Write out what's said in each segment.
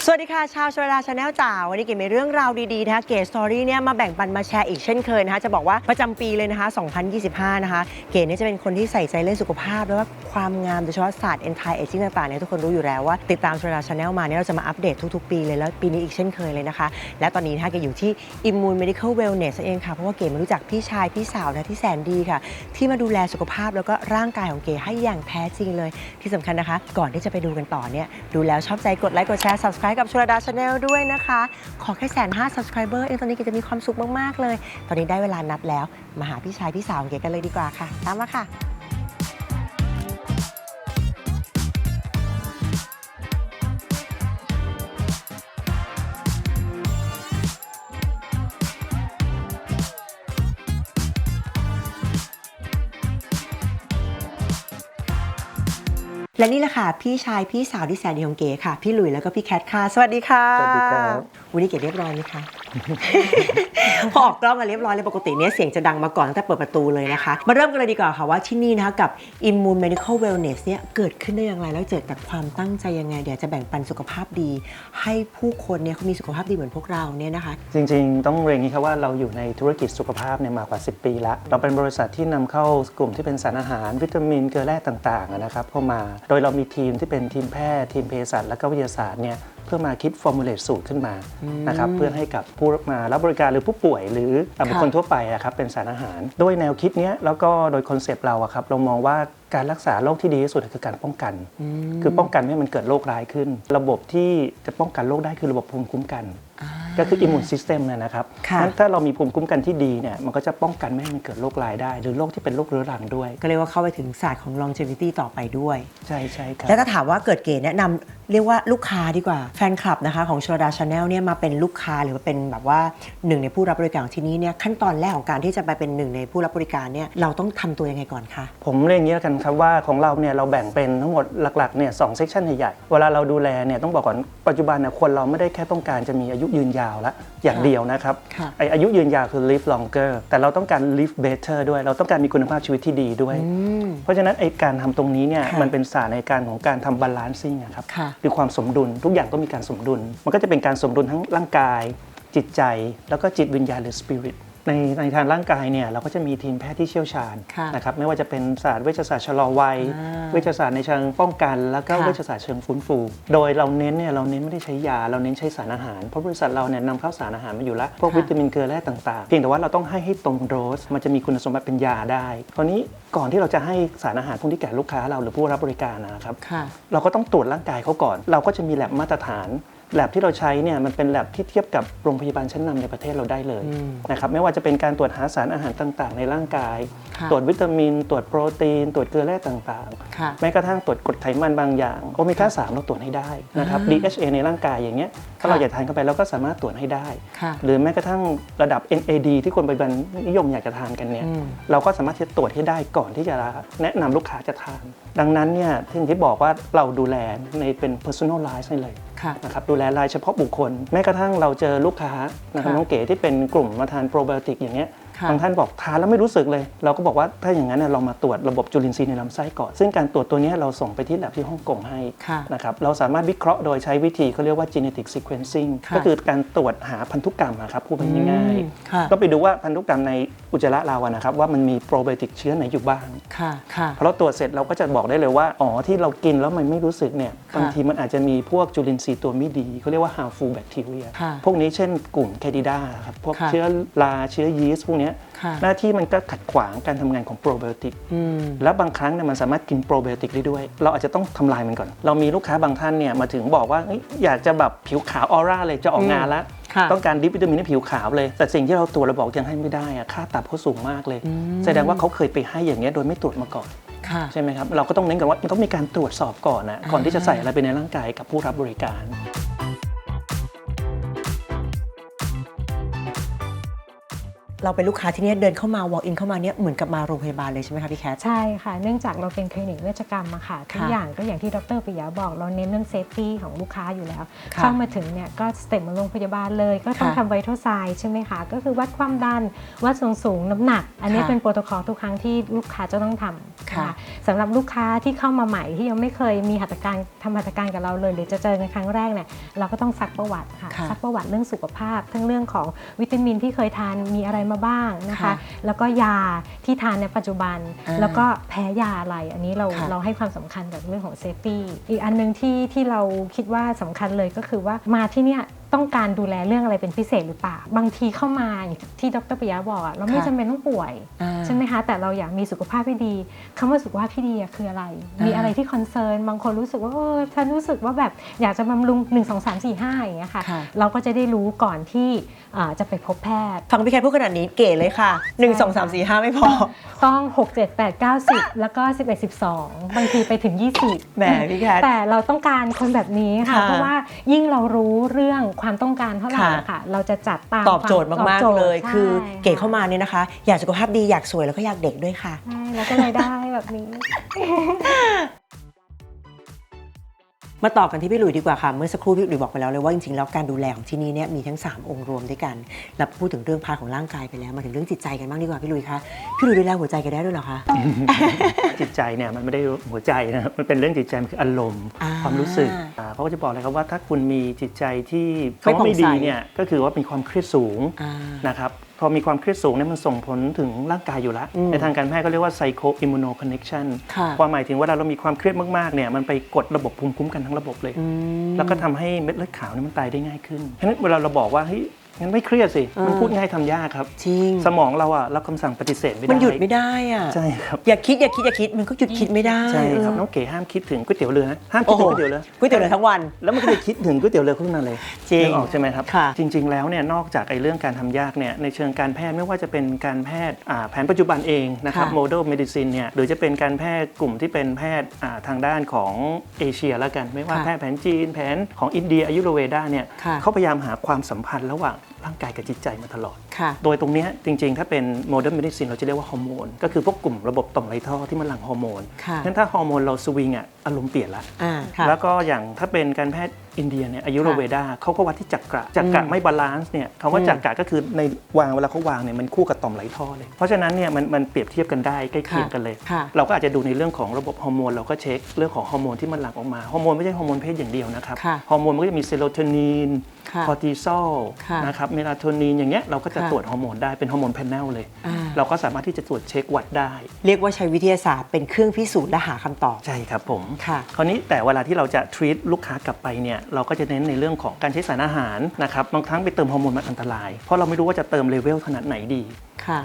สวัสดีค่ะชาวชลดาชาแนลจ๋าวันนี้เก๋มีเรื่องราวดีๆนะคะเก๋สตอรี่เนี่ยมาแบ่งปันมาแชร์อีกเช่นเคยนะคะจะบอกว่าประจำปีเลยนะคะ2025นะคะเก๋เนี่ยจะเป็นคนที่ใส่ใจเรื่องสุขภาพแล้วก็ความงามโดยเฉพาะศาสตร์ anti aging ต่างๆเนี่ยทุกคนรู้อยู่แล้วว่าติดตามชลดาชาแนลมาเนี่ยเราจะมาอัปเดตทุกๆปีเลยแล้วปีนี้อีกเช่นเคยเลยนะคะและตอนนี้นะคะเก๋อยู่ที่ Immune Medical Wellness เองค่ะเพราะว่าเก๋มารู้จักพี่ชายพี่สาวนะที่แสนดีค่ะที่มาดูแลสุขภาพแล้วก็ร่างกายของเก๋ให้อย่างแท้จริงเลยที่สำคัญนะคะก่อนที่จะไปดูกันต่อเนี่ยดูแล้วชอบใจกดไลค์กดแชร์ subscribe กับชลดาชาแนลด้วยนะคะขอแค่150,000 subscriber เองตอนนี้เก๋จะมีความสุขมากๆเลยตอนนี้ได้เวลานัดแล้วมาหาพี่ชายพี่สาวของเก๋กันเลยดีกว่าค่ะตามมาค่ะและนี่แหละค่ะพี่ชายพี่สาวที่แสนดีของเก๋ค่ะพี่หลุยแล้วก็พี่แคทค่ะสวัสดีค่ะสวัสดีครับวันนี้เก๋เรียบร้อยไหมคะ พอออกกล้องมาเรียบร้อยเลยปกติเนี่ยเสียงจะดังมาก่อนตั้งแต่เปิดประตูเลยนะคะมาเริ่มกันเลยดีกว่าค่ะว่าที่นี่นะคะกับ Immune Medical Wellness เนี่ยเกิดขึ้นได้อย่างไรแล้วเกิดจากความตั้งใจยังไงเดี๋ยวจะแบ่งปันสุขภาพดีให้ผู้คนเนี่ยเขามีสุขภาพดีเหมือนพวกเราเนี่ยนะคะจริงๆต้องเรียนอย่างนี้ครับว่าเราอยู่ในธุรกิจสุขภาพเนี่ยมากว่า10 ปีแล้วเราเป็นบริษัทที่นำเข้ากลุ่มที่เป็นสารอาหารวิตามินเกลือแร่ต่างๆนะครับเข้ามาโดยเรามีทีมที่เป็นทีมแพทย์ทีมเภสัชและก็วิทยาศาสตร์เนี่ยเพื่อมาคิดฟอร์มูลเลตสูตรขึ้นมานะครับเพื่อให้กับผู้มารับบริการหรือผู้ป่วยหรือบุคคลทั่วไปครับเป็นสารอาหารโดยแนวคิดนี้แล้วก็โดยคอนเซปต์เราครับเรามองว่าการรักษาโรคที่ดีที่สุดคือการป้องกันคือป้องกันไม่ให้มันเกิดโรคร้ายขึ้นระบบที่จะป้องกันโรคได้คือระบบภูมิคุ้มกันก็คือ immune system นะครับถ้าเรามีภูมิคุ้มกันที่ดีเนี่ยมันก็จะป้องกันไม่ให้มันเกิดโรคร้ายได้หรือโรคที่เป็นโรคเรื้อรังด้วยก็เรียกว่าเข้าไปถึงศาสตร์ของ longevity ต่อไปด้วยใช่ครับแล้วถ้าถามว่าเกิดเก๋แนะนำเรียกว่าลูกค้าดีกว่าแฟนคลับนะคะของชลดาชาแนลเนี่ยมาเป็นลูกค้าหรือว่าเป็นแบบว่าหนึ่งในผู้รับบริการที่นี้เนี่ยขั้นตอนแรกของการที่จะไปเป็นหนึ่งในผู้รับบริการเนี่ยเราต้องทำตัวยังไงก่อนคะผมเรียกอย่างนี้แล้วกันครับว่าของเราเนี่ยเราแบ่งเป็นทั้งหมดหลักๆเนี่ย2เซกชันใหญ่ๆเวลาเราดูแลเนี่ยต้องบอกก่อนปัจจุบันเนี่ยคนเราไม่ได้แค่ต้องการจะมีอายุยืนยาวแล้วอย่างเดียวนะครับอายุยืนยาวคือ live longer แต่เราต้องการ live better ด้วยเราต้องการมีคุณภาพชีวิตที่ดีด้วยเพราะฉะนั้นการทำตรงนี้เนี่ยมันเป็นศาสตร์ในการของการทำ balancing ครับคือความสมดุลทุกอย่างต้องมีการสมดุลมันก็จะเป็นการสมดุลทั้งร่างกายจิตใจแล้วก็จิตวิญญาณหรือ spiritในทางร่างกายเนี่ยเราก็จะมีทีมแพทย์ที่เชี่ยวชาญนะครับไม่ว่าจะเป็นศาสตร์เวชศาสตร์ชะลอวัยเวชศาสตร์ในเชิงป้องกันแล้วก็เวชศาสตร์เชิงฟื้นฟูโดยเราเน้นไม่ได้ใช้ยาเราเน้นใช้สารอาหารเพราะบริษัทเราเนี่ยนำเข้าสารอาหารมาอยู่แล้วพวกวิตามินเกลือแร่ต่างๆเพียงแต่ว่าเราต้องให้ตรงโดสมันจะมีคุณสมบัติเป็นยาได้คราวนี้ก่อนที่เราจะให้สารอาหารพวกนี้แก่ลูกค้าเราหรือผู้รับบริการนะครับเราก็ต้องตรวจร่างกายเขาก่อนเราก็จะมีแลบมาตรฐานแลบที่เราใช้เนี่ยมันเป็นแลบที่เทียบกับโรงพยาบาลชั้นนำในประเทศเราได้เลยนะครับไม่ว่าจะเป็นการตรวจหาสารอาหารต่างๆในร่างกายตรวจวิตามินตรวจโปรตีนตรวจเกลือแร่ต่างๆแม้กระทั่งตรวจกรดไขมันบางอย่างโอเมก้า 3เราตรวจให้ได้นะครับ DHA ในร่างกายอย่างเงี้ยถ้าเราอยากทานเข้าไปเราก็สามารถตรวจให้ได้หรือแม้กระทั่งระดับ NAD ที่คนปัจจุบันนิยมอยากจะทานกันเนี่ยเราก็สามารถที่จะตรวจให้ได้ก่อนที่จะแนะนำลูกค้าจะทานดังนั้นเนี่ยที่บอกว่าเราดูแลในเป็น personalize ให้เลยนะครับดูแลรายเฉพาะบุคคลแม้กระทั่งเราเจอลูกค้านะครับน้องเก๋ที่เป็นกลุ่มมาทานโปรไบโอติกอย่างเงี้ยบางท่านบอกทานแล้วไม่รู้สึกเลยเราก็บอกว่าถ้าอย่างนั้นเรามาตรวจระบบจุลินทรีย์ในลำไส้ก่อนซึ่งการตรวจตัวนี้เราส่งไปที่แลบที่ฮ่องกงให้นะครับเราสามารถวิเคราะห์โดยใช้วิธีเขาเรียกว่า genetic sequencing ก็คือการตรวจหาพันธุกรรมครับพูดง่ายๆก็ไปดูว่าพันธุกรรมในอุจจาระเรานะครับว่ามันมีโปรไบโอติกเชื้อไหนอยู่บ้างพอเราตรวจเสร็จเราก็จะบอกได้เลยว่าอ๋อที่เรากินแล้วมันไม่รู้สึกเนี่ยบางทีมันอาจจะมีพวกจุลินทรีย์ตัวไม่ดีเขาเรียกว่า harmful bacteria พวกนี้เช่นกลุ่ม Candida ครับพวกเชื้อราเชื้อยีสต์พวกนี้หน้าที่มันก็ขัดขวางการทำงานของโปรไบโอติกแล้วบางครั้งเนี่ยมันสามารถกินโปรไบโอติกได้ด้วยเราอาจจะต้องทำลายมันก่อนเรามีลูกค้าบางท่านเนี่ยมาถึงบอกว่าอยากจะแบบผิวขาวออร่าเลยจะออกงานแล้วต้องการดิปวิตามินให้ผิวขาวเลยแต่สิ่งที่เราตรวจเราบอกยังให้ไม่ได้ค่าตับเขาสูงมากเลยแสดงว่าเขาเคยไปให้อย่างเงี้ยโดยไม่ตรวจมาก่อนใช่ไหมครับเราก็ต้องเน้นกันว่ามันต้องมีการตรวจสอบก่อนก่อนที่จะใส่อะไรไปในร่างกายกับผู้รับบริการเราเป็นลูกค้าที่นี่เดินเข้ามา walk in เข้ามาเนี่ยเหมือนกับมาโรงพยาบาลเลยใช่ไหมคะพี่แคทใช่ค่ะเนื่องจากเราเป็นคลินิกเวชกรรมอะค่ะทุกอย่างก็อย่างที่ดร.ปิยะบอกเราเน้นเรื่องเซฟตี้ของลูกค้าอยู่แล้วเข้ามาถึงเนี่ยก็สเต็ปมาโรงพยาบาลเลยก็ต้องทำไวทัลไซน์ใช่ไหมคะก็คือวัดความดันวัดส่วนสูงน้ำหนักอันนี้เป็นโปรโตคอลทุกครั้งที่ลูกค้าจะต้องท นะคะสำหรับลูกค้าที่เข้ามาใหม่ที่ยังไม่เคยมีหัตถการทำหัตถการกับเราเลยหรือจะเจอในครั้งแรกเนี่ยเราก็ต้องซักประวัติค่ะซักประวัติเรื่องสุขภาพทั้งเรื่องของวิตามินที่เคยทานมีอะไรมาบ้างนะคะแล้วก็ยาที่ทานในปัจจุบันแล้วก็แพ้ยาอะไรอันนี้เราให้ความสำคัญกับเรื่องของเซฟตี้อีกอันนึงที่เราคิดว่าสำคัญเลยก็คือว่ามาที่เนี่ยต้องการดูแลเรื่องอะไรเป็นพิเศษหรือเปล่าบางทีเข้ามาอย่างที่ดร.ปิยะบอกเราไม่จำเป็นต้องป่วยใช่ไหมคะแต่เราอยากมีสุขภาพที่ดีคำว่าสุขภาพที่ดีคืออะไรมีอะไรที่คอนเซิร์นบางคนรู้สึกว่าฉันรู้สึกว่าแบบอยากจะบำรุง1 2 3 4 5อย่างเงี้ยค่ะเราก็จะได้รู้ก่อนที่จะไปพบแพทย์ฟังพี่แคทพูดขนาดนี้เก๋เลยค่ะ1 2 3 4 5ไม่พอต้อง6 7 8 9 10แล้วก็11 12บางทีไปถึง20แหมพี่แคทแต่เราต้องการคนแบบนี้ค่ะเพราะว่ายิ่งเรารู้เรื่องความต้องการเท่าไหร่ค่ะเราจะจัดตามตอบโจทย์มากๆเลยคือเก๋เข้ามาเนี่ยนะคะอยากสุขภาพดีอยากสวยแล้วก็อยากเด็กด้วยค่ะใช่แล้วก็เลยได้แบบนี้ มาต่อกันที่พี่หลุยดีกว่าค่ะเมื่อสักครู่พี่หลุยบอกไปแล้วเลยว่าจริงๆแล้วการดูแลของที่นี่เนี่ยมีทั้ง3องค์รวมด้วยกันแล้วพูดถึงเรื่องพาร์ทของร่างกายไปแล้วมาถึงเรื่องจิตใจกันบ้างดีกว่าพี่หลุยคะพี่หลุยดูแลหัวใจกันได้ด้วยเหรอคะ จิตใจเนี่ยมันไม่ได้หัวใจนะมันเป็นเรื่องจิตใจมันคืออารมณ์ความรู้สึกเขาก็จะบอกเลยครับว่าถ้าคุณมีจิตใจที่เขาไม่ดีเนี่ยก็คือว่ามีความเครียดสูงนะครับพอมีความเครียดสูงเนี่ยมันส่งผลถึงร่างกายอยู่แล้วในทางการแพทย์ก็เรียกว่า psycho immunoconnection ความหมายถึงว่าเรามีความเครียดมากๆเนี่ยมันไปกดระบบภูมิคุ้มกันทั้งระบบเลยแล้วก็ทำให้เม็ดเลือดขาวนี่มันตายได้ง่ายขึ้นฉะนั้นเวลาเราบอกว่าเฮ้ยงั้นไม่เครียดสิมันพูดง่ายทำยากครับจริงสมองเราอะรับคำสั่งปฏิเสธไม่ได้มันหยุดไม่ได้อะใช่ครับอย่าคิดมันก็หยุดคิดไม่ได้ใช่ครับน้องเก๋ห้ามคิดถึงก๋วยเตี๋ยวเรือนะห้ามคิดถึงก๋วยเตี๋ยวเรือทั้งวันแล้วมันก็จะคิดถึงก๋วยเตี๋ยวเรือขึ้นมาเลยจริงออกใช่ไหมครับจริงๆแล้วเนี่ยนอกจากไอ้เรื่องการทำยากเนี่ยในเชิงการแพทย์ไม่ว่าจะเป็นการแพทย์แผนปัจจุบันเองนะครับ model medicine เนี่ยหรือจะเป็นการแพทย์กลุ่มที่เป็นแพทย์ทางด้านของเอเชียแล้วกันไม่ว่าแพทย์แผนจีนแผนของอินเดียอายุรเวดาเนี่ยเขาพยายามหาความสัมพันธ์ระหว่างร่างกายกับจิตใจมาตลอดโดยตรงนี้จริงๆถ้าเป็น modern medicine เราจะเรียกว่าฮอร์โมนก็คือพวกกลุ่มระบบต่อมไรท่อที่มันหลั่งฮอร์โมนงั้นถ้าฮอร์โมนเราสวิงอารมณ์เปลี่ยนละแล้วก็อย่างถ้าเป็นการแพทย์อินเดียเนี่ยอายุรเวดาเขาก็วัดที่จักระไม่บาลานซ์เนี่ยคำว่าจักระก็คือในวางเวลาเขาวางเนี่ยมันคู่กับต่อมไรท่อเลยเพราะฉะนั้นเนี่ยมันเปรียบเทียบกันได้ใกล้เคียงกันเลยเราก็อาจจะดูในเรื่องของระบบฮอร์โมนเราก็เช็คเรื่องของฮอร์โมนที่มันหลั่งออกมาฮอร์โมนไม่ใช่ฮอร์โมนเพศอย่างเดียวนะครับฮอร์โมนมันก็จะมีเซโรโทนินคอร์ติซอลนะครับเมลาโทนินอย่างเงี้ยเราก็จะตรวจฮอร์โมนได้เป็นฮอร์โมนแพนเนลเลยเราก็สามารถที่จะตรวจเช็ควัดได้เรียกว่าใช้วิทยาศาสตร์เป็นเครื่องพิสูจน์และหาคำตอบใช่ครับผมคราวนี้แต่เวลาที่เราจะ treat ลูกค้ากลับไปเนี่ยเราก็จะเน้นในเรื่องของการใช้สารอาหารนะครับบางครั้งไปเติมฮอร์โมนมันอันตรายเพราะเราไม่รู้ว่าจะเติมเลเวลขนาดไหนดี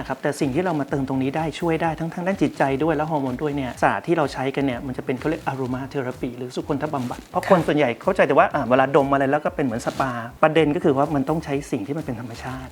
นะครับแต่สิ่งที่เรามาเติมตรงนี้ได้ช่วยได้ทั้งด้านจิตใจด้วยและฮอร์โมนด้วยเนี่ยศาสตร์ที่เราใช้กันเนี่ยมันจะเป็นเขาเรียก aroma therapy หรือสุขนทบำบัดเพราะคนส่วนใหญ่เข้าใจแต่ว่าเวลาดมอะไรแล้วก็เป็นเหมือนสปาประเด็นก็คือว่ามันต้องใช้สิ่งที่มันเป็นธรรมชาติ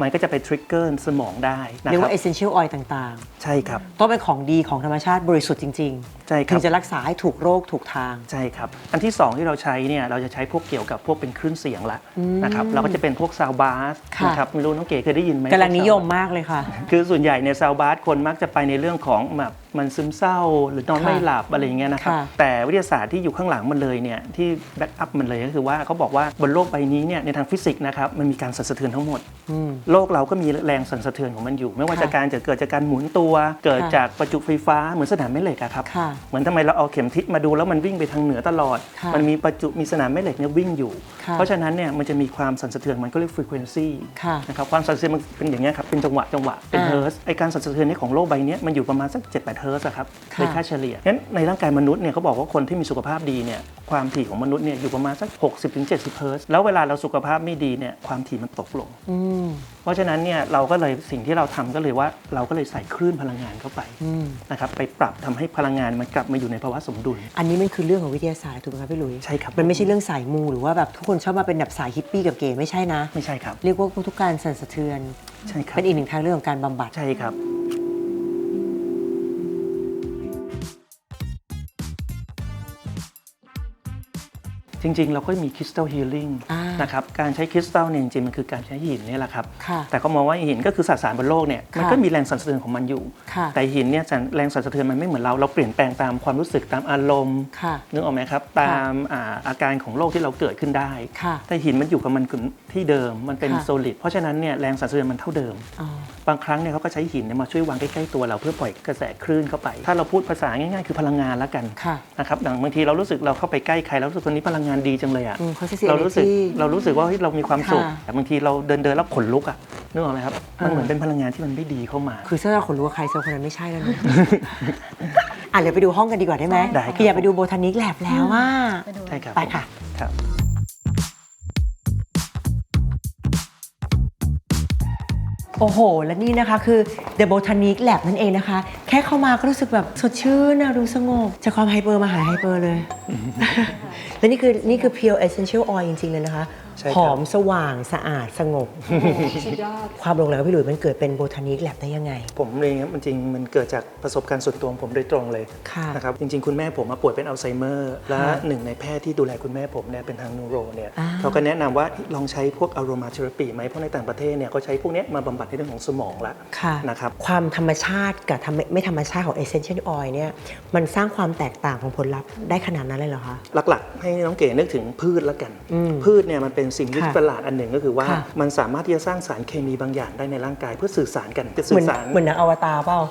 มันก็จะไปทริกเกอร์สมองได้เรียกว่า essential oil ต่างๆใช่ครับต้องเป็นของดีของธรรมชาติบริสุทธิ์จริงๆใช่ครับถึงจะรักษาให้ถูกโรคถูกทางใช่ครับอันที่2ที่เราใช้เนี่ยเราจะใช้พวกเกี่ยวกับพวกเป็นคลื่นเสียงละนะครับเราก็จะเป็นพวกซาวบาสนะครับไม่รู้น้องเก๋เคยได้ยินไหมกำลังนิยมมากเลยค่ะคือส่วนใหญ่ในซาวบาสคนมักจะไปในเรื่องของแบบมันซึมเศร้าหรือนอนไม่หลับอะไรอย่างเงี้ยนะครับแต่วิทยาศาสตร์ที่อยู่ข้างหลังมันเลยเนี่ยที่แบ็กอัพมันเลยก็คือว่าเขาบอกว่าบนโลกใบนี้เนี่ยในทางฟิสิกส์นะครับมันมีการสั่นสะเทือนทั้งหมดโลกเราก็มีแรงสั่นสะเทือนของมันอยู่ไม่ว่าจะเกิดจากการหมุนตัวเกิดจากประจุไฟฟ้าเหมือนสนามแม่เหล็กอะครับเหมือนทำไมเราเอาเข็มทิศมาดูแล้วมันวิ่งไปทางเหนือตลอดมันมีประจุมีสนามแม่เหล็กเนี่ยวิ่งอยู่เพราะฉะนั้นเนี่ยมันจะมีความสั่นสะเทือนมันก็เรียก frequency นะครับความสั่นสะเทือนมันเป็นอย่างเงี้ยครับเป็นจังหวะเป็นเฮิร์ตซ์ไอการสั่นสะเทือนนี้ของโลกใบนี้มันอยู่ประมาณสัก 7-8 เฮิร์ตซ์ครับโดยค่าเฉลี่ยงั้นในร่างกายมนุษย์เนี่ยเขาบอกว่าคนที่มีสุขภาพดีเนี่ยความถี่ของมนุษย์เนี่ยอยู่ประมาณสัก 60-70 เฮิร์ตซ์แล้วเวลาเราสุขภาพไม่ดีเนี่ยความถี่มันตกลงเพราะฉะนั้นเนี่ยเราก็เลยสิ่งที่เราทำก็เลยว่าเราก็เลยใส่คลื่นพลังงานเข้าไปนะครับไปปรับทำให้พลังงานมันกลับมาอยู่ในภาวะสมดุลอันนี้มันคือเรื่องของวิทยาศาสตร์ถูกไหมครับพี่หลุยใช่ครับมันไม่ใช่เรื่องสายมูหรือว่าแบบทุกคนชอบมาเป็นแบบสายฮิปปี้กับเก๋ไม่ใช่นะไม่ใช่ครับเรียกว่าทุกการสั่นสะเทือนใช่ครับเป็นอีกหนึ่งทางเรื่องของการบำบัดใช่ครับ จริงๆเราก็มีคริสตัลฮีลิ่งนะครับการใช้คริสตัลเนี่ยจริงๆมันคือการใช้หินนี่แหละครับแต่ก็มองว่าหินก็คือสสารบนโลกเนี่ยมันก็มีแรงสั่นสะเทือนของมันอยู่แต่หินเนี่ยแรงสั่นสะเทือนมันไม่เหมือนเราเปลี่ยนแปลงตามความรู้สึกตามอารมณ์นึกออกไหมครับตามอาการของโรคที่เราเกิดขึ้นได้แต่หินมันอยู่กับมันที่เดิมมันเป็นโซลิดเพราะฉะนั้นเนี่ยแรงสั่นสะเทือนมันเท่าเดิมบางครั้งเนี่ยเขาก็ใช้หินมาช่วยวางใกล้ๆตัวเราเพื่อปล่อยกระแสคลื่นเข้าไปถ้าเราพูดภาษาง่ายๆคือพลังงานละกันนะครับอย่างบางทีเรารู้สึกเราเข้าไปใกล้ใครแล้วรู้สึกคนนี้พลังงานดีจังเลยอ่ะเรารู้สึกว่าเรามีความสุขแต่บางทีเราเดินแล้วขนลุกอ่ะนึกออกไหมครับมันเหมือนเป็นพลังงานที่มันไม่ดีเข้ามาคือถ้าเราขนลุกกับใครคนนั้นไม่ใช่แล้วนะเดี๋ยวไปดูห้องกันดีกว่าได้ไหมได้คืออยากไปดูโบทานิกแลบแล้วว่าใช่ครับไปค่ะโอ้โหและนี่นะคะคือ The Botanic Lab นั่นเองนะคะแค่เข้ามาก็รู้สึกแบบสดชื่นนะดูสงบจากความไฮเปอร์มาหาไฮเปอร์เลย และนี่คือ Pure Essential Oil จริงๆเลยนะคะหอมสว่างสะอาดสงบความลงแล้วพี่หลุยส์มันเกิดเป็น Botanic Lab ได้ยังไงผมเองครับจริงมันเกิดจากประสบการณ์ส่วนตัวผมโดยตรงเลยนะครับจริงๆคุณแม่ผมป่วยเป็นอัลไซเมอร์และหนึ่งในแพทย์ที่ดูแลคุณแม่ผมเนี่ยเป็นทางนูโรเนี่ยเขาก็แนะนำว่าลองใช้พวกอโรมาเทอราปีไหมเพราะในต่างประเทศเนี่ยเขาใช้พวกนี้มาบำบัดในเรื่องของสมองละนะครับความธรรมชาติกับไม่ธรรมชาติของ Essential Oil เนี่ยมันสร้างความแตกต่างของผลลัพธ์ได้ขนาดนั้นเลยเหรอคะหลักๆให้น้องเก๋นึกถึงพืชละกันพืชเนี่ยมันเป็นสิ่งที่ประหลาดอันหนึ่งก็คือว่ามันสามารถที่จะสร้างสารเคมีบางอย่างได้ในร่างกายเพื่อสื่อสารกันจะสื่อสารเหมือนหนังอวตารเปล่า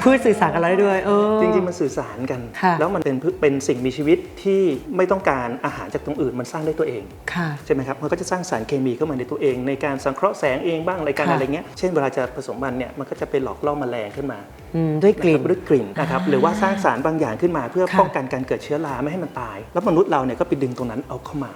พืชสื่อสารกันได้ด้วยจริงๆมันสื่อสารกันแล้วมันเป็นสิ่งมีชีวิตที่ไม่ต้องการอาหารจากตรงอื่นมันสร้างได้ตัวเองใช่ไหมครับมันก็จะสร้างสารเคมีเข้ามาในตัวเองในการสังเคราะห์แสงเองบ้างอะไรกันอะไรเงี้ยเช่นเวลาจะผสมพันธุ์เนี่ยมันก็จะไปหลอกล่อแมลงขึ้นมาด้วยกลิ่นนะครับหรือว่าสร้างสารบางอย่างขึ้นมาเพื่อป้องกันการเกิดเชื้อราไม่ให้มันตายแล้วมนุษย์เราเนี่ยก็ไปดึงตรงนั้นเอาเข้ามา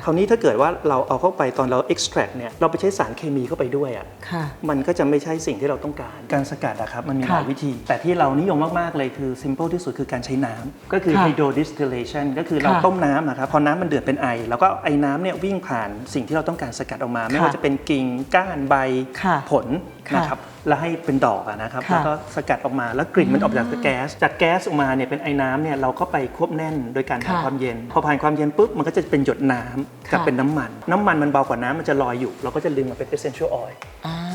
คราวนี้ถ้าเกิดว่าเราเอาเข้าไปตอนเรา extract เนี่ยเราไปใช้สารเคมีเข้าไปด้วยอ่ะมันก็จะไม่ใช่สิ่งที่เราต้องการสกัดนะครับมันมีหลายวิธีแต่ที่เรานิยมมากๆเลยคือ simple ที่สุดคือการใช้น้ำก็คือ hydro distillation ก็คือเราต้มน้ำนะครับพอน้ำมันเดือดเป็นไอแล้วก็ไอ้น้ำเนี่ยวิ่งผ่านสิ่งที่เราต้องการสกัดออกมาไม่ว่าจะเป็นกิ่งก้านใบผลนะครับแล้วให้เป็นดอกนะครับแล้วก็สกัดออกมาแล้วกลิ่นมันออกจากแก๊สออกมาเนี่ยเป็นไอ้น้ำเนี่ยเราก็ไปควบแน่นโดยการผ่านความเย็นพอผ่านความเย็นปุ๊บมันก็จะเป็นหยดน้ำกับเป็นน้ำมันมันเบากว่าน้ำมันจะลอยอยู่เราก็จะดึงมาเป็น essential oil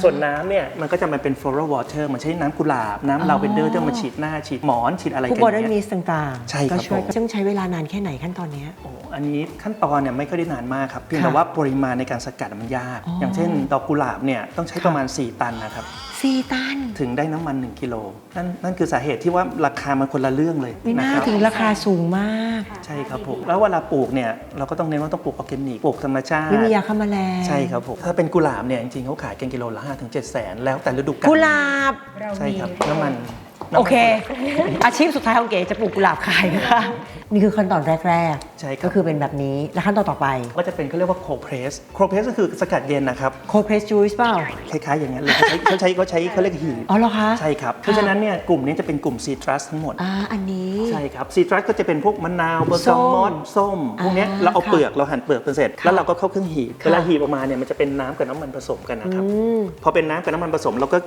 ส่วนน้ำเนี่ยมันก็จะมาเป็น floral water มันใช้น้ำกุหลาบน้ำลาเวนเดอร์ที่มาฉีดหน้าฉีดหมอนฉีดอะไรกันพวกบอดี้มิสต่างๆใช่ครับผมซึ่งใช้เวลานานแค่ไหนขั้นตอนนี้อันนี้ขั้นตอนเนี่ยไม่ค่อยได้นานมากครับเพียงแต่ว่าปริมาณในการสกัดมันยากอย่างเช่นดอกกุหลาบเนี่ยต้องใช้ประมาณ4 ตันนะครับ4 ตันถึงได้น้ำมัน1 กิโลนั่นคือสาเหตุที่ว่าราคามันคนละเรื่องเลยนะครับถึงราคาสูงมากใช่ครับผมแล้วเวลาปลูกเนี่ยเราก็ต้องเน้นว่าต้องปลูกออร์แกนิกปลูกธรรมชาติไม่มียาฆ่าแมลงใช่ครับผมถ้าเป็นกุหลาบเนี่ยจริงๆเขาขายกันกิโลละ5-7 แสนแล้วแต่ฤดูกาลกุหลาบใช่ครับน้ำมันโอเคอาชีพสุดท้ายของเก๋จะปลูกกุหลาบขายค่ะนี่คือขั้นตอนแรกๆใช่ก็คือเป็นแบบนี้แล้วขั้นตอนต่อไปก็จะเป็นเขาเรียกว่าโคเพรสก็คือสกัดเย็นนะครับโคเพรสจูสเปล่าคล้ายๆอย่างนั้นเลยเขาใช้เขาเรียกหีบอ๋อเหรอคะใช่ครับเพราะฉะนั้นเนี่ยกลุ่มนี้จะเป็นกลุ่มซีตรัสทั้งหมดอันนี้ใช่ครับซีตรัสก็จะเป็นพวกมะนาวเบอร์กามอตส้มพวกนี้เราเอาเปลือกเราหั่นเปลือกเป็นเสร็จแล้วเราก็เข้าเครื่องหีบเวลาหีบออกมาเนี่ยมันจะเป็นน้ำกับน้ำมันผสมกันนะครับพอเป็นน้ำกับน้ำมันผสมเราก็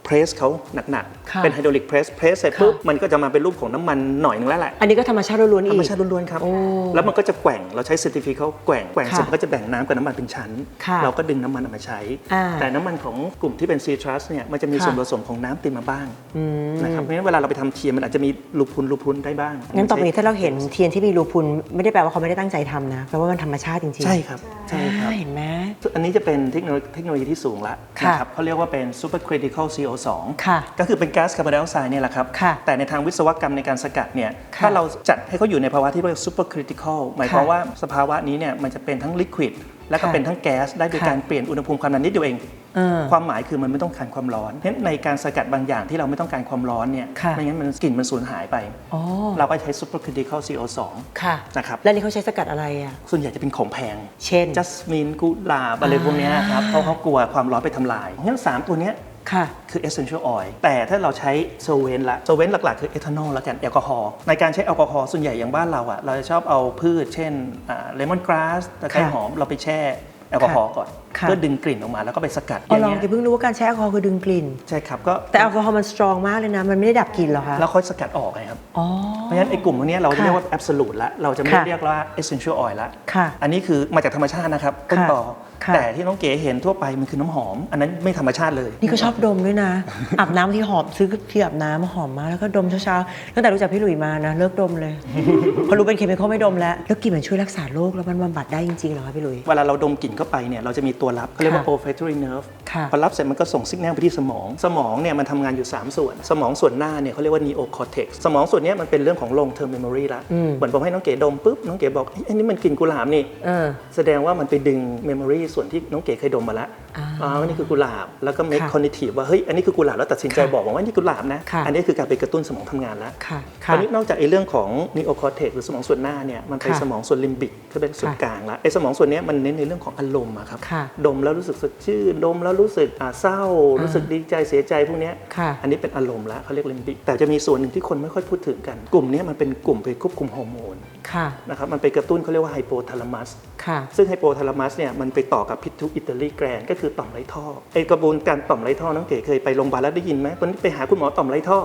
เพรสเขาหนักๆเป็นไฮดรอลิกเพรสเสร็จปุ๊บมันก็จะมาเป็นรูปของน้ำมันหน่อยนึงแล้วแหละอันนี้ก็ธรรมชาติล้วนๆอีกธรรมชาติล้วนๆครับแล้วมันก็จะแกว่งเราใช้เซนทริฟิวเขาแกว่งเสร็จก็จะแบ่งน้ำกับน้ำมันเป็นชั้นเราก็ดึงน้ำมันออกมาใช้แต่น้ำมันของกลุ่มที่เป็นซีทรัสเนี่ยมันจะมีส่วนผสมของน้ำติดมาบ้างนะครับเพราะฉะนั้นเวลาเราไปทำเทียนมันอาจจะมีรูพุนได้บ้างงั้นต่อไปนี้ถ้าเราเห็นเทียนที่มีรูพุนไม่ได้แปลว่าเขาไม่ได้ตั้งใจทำนะแปลว่ามันธรรมชาติจริงๆใช่ครับเห็นไหมอันนี้จะเป็นเทคโนโลยีที่สูงละนะครับเขาเรียกว่าเป็น supercritical CO2 ก็คือเป็นก๊าซคาร์บอนไดออกไซด์เนี่ยแหละครับแต่ในทางวิศวกรรมในการสกัดเนี่ยถ้าเราจัดให้เขาอยู่ในภาวะที่เรียก supercritical หมายความว่าสภาวะนี้เนี่ยมันจะเป็นทั้ง liquid และก็เป็นทั้งแก๊สได้โดยการเปลี่ยนอุณหภูมิความดันนิดเดียวเองความหมายคือมันไม่ต้องการความร้อนเพราะในการสกัดบางอย่างที่เราไม่ต้องการความร้อนเนี่ยไม่งั้นมันกลิ่นมันสูญหายไปเราก็ใช้ supercritical CO2 นะครับแล้วนี่เขาใช้สกัดอะไรอ่ะส่วนใหญ่จะเป็นของแพงเช่นจัสมินกุหลาบอะไรพวกนี้ครับเพราะเขากลัวความร้อนไปทำลายงั้น3ตัวนี้คือ essential oil แต่ถ้าเราใช้โซเวนหลักๆคือเอทานอลแล้วกันแอลกอฮอล์ในการใช้แอลกอฮอล์ส่วนใหญ่อย่างบ้านเราอ่ะเราจะชอบเอาพืชเช่นเลมอนกราสตะไคร้หอมเราไปแช่แ แอลกอฮอล์ก่อน ค่ะ เพื่อดึงกลิ่นออกมาแล้วก็ไปสกัด อ๋อลองเพิ่งรู้ว่าการใช้แอลกอฮอล์คือดึงกลิ่น ใช่ครับก็ แต่แอลกอฮอล์มันสตรองมากเลยนะมันไม่ได้ดับกลิ่นหรอคะแล้วค่อยสกัดออกไงครับ อ๋อ เพราะฉะนั้นไอ้กลุ่มพวกนี้เราเรียกว่า absolute ละเราจะไม่ ค่ะ เรียกว่า essential oil ละ ค่ะ อันนี้คือมาจากธรรมชาตินะครับต้นต่อ ค่ะ แต่ที่น้องเก๋เห็นทั่วไปมันคือน้ำหอม อันนั้นไม่ธรรมชาติเลย นี่ก็ชอบดมด้วยนะ อาบน้ำที่หอมซื้อที่อาบน้ำหอมมากแล้วก็ดมเช้าๆตั้งแต่รู้จักพี่หลุยมานะเลิกดมเลย พอรู้เป็นเคมีคอลไม่ดมแล้วแล้วกลิ่นมันช่วยรักษาโรคแล้วมันบำบัดได้จริงๆเหรอคะพี่หลุย เวลาเราดมกลิ่นเข้าไปเนี่ยเราจะมีตัวรับเขาเรียกว่า ค่ะ olfactory nerve ค่ะ พอรับเสร็จมันก็ส่งสัญญาณไปที่สมองเนี่ยมันทำงานอยู่ 3 ส่วน สมองส่วนหน้าเนี่ยเขาเรียกว่า neocortex สมองส่วนเนี้ยมันเป็นเรื่องของ long term memory ละเหมือนผมให้น้องเก๋ดมปุ๊บน้องเก๋บอกอันนี้มันกลิ่นกุหลาบนี่แสดงว่ามันไปดึง memory ส่วนที่น้องเก๋เคยดมมาแล้วนี่คือกุหลาบแล้วก็ make ค่ะ cognitive ว่าเฮ้ยอันนี้คือกุหลาบแล้วตัดสินใจ ค่ะ บอกว่านี่กุหลาบนะ ค่ะ อันนี้คือการไปกระตุ้นสมองทำงานแล้ว ค่ะ คราวนี้นอกจากไอ้เรื่องของ neocortex หรือสมองส่วนหน้าเนี่ยมันไป ค่ะ สมองส่วนลิมบิกก็เป็นส่วนกลางละไอ้สมองส่วนเนี้ยมันเน้นในเรื่องของอารมณ์อะครับ ค่ะ ดมแล้วรู้สึกสดชื่นดมแล้วรู้สึกเศร้ารู้สึกดีใจเสียใจพวกเนี้ย ค่ะ อันนี้เป็นอารมณ์ละเขาเรียกลิมบิกแต่จะมีส่วนหนึ่งที่คนไม่ค่อยพูดถึงกัน กลุ่มเนี้ยมันเป็นกลุ่มไปควบคุมฮอร์โมน ค่ะ นะครับมันไปกระตุ้นเขาเรียกว่าไฮโปทาลามัส ค่ะ ซึ่งไฮโปทาลามัสเนี่ยมันไปต่อกับพิทูอิตาลีแกรนก็คือต่อมไรท่อไอกระบวนการต่อมไรท่อน้องเก๋เคยไปโรงพยาบาลแล้วได้ยินไหมตอนนี้ไปหาคุณหมอต่อมไรท่อ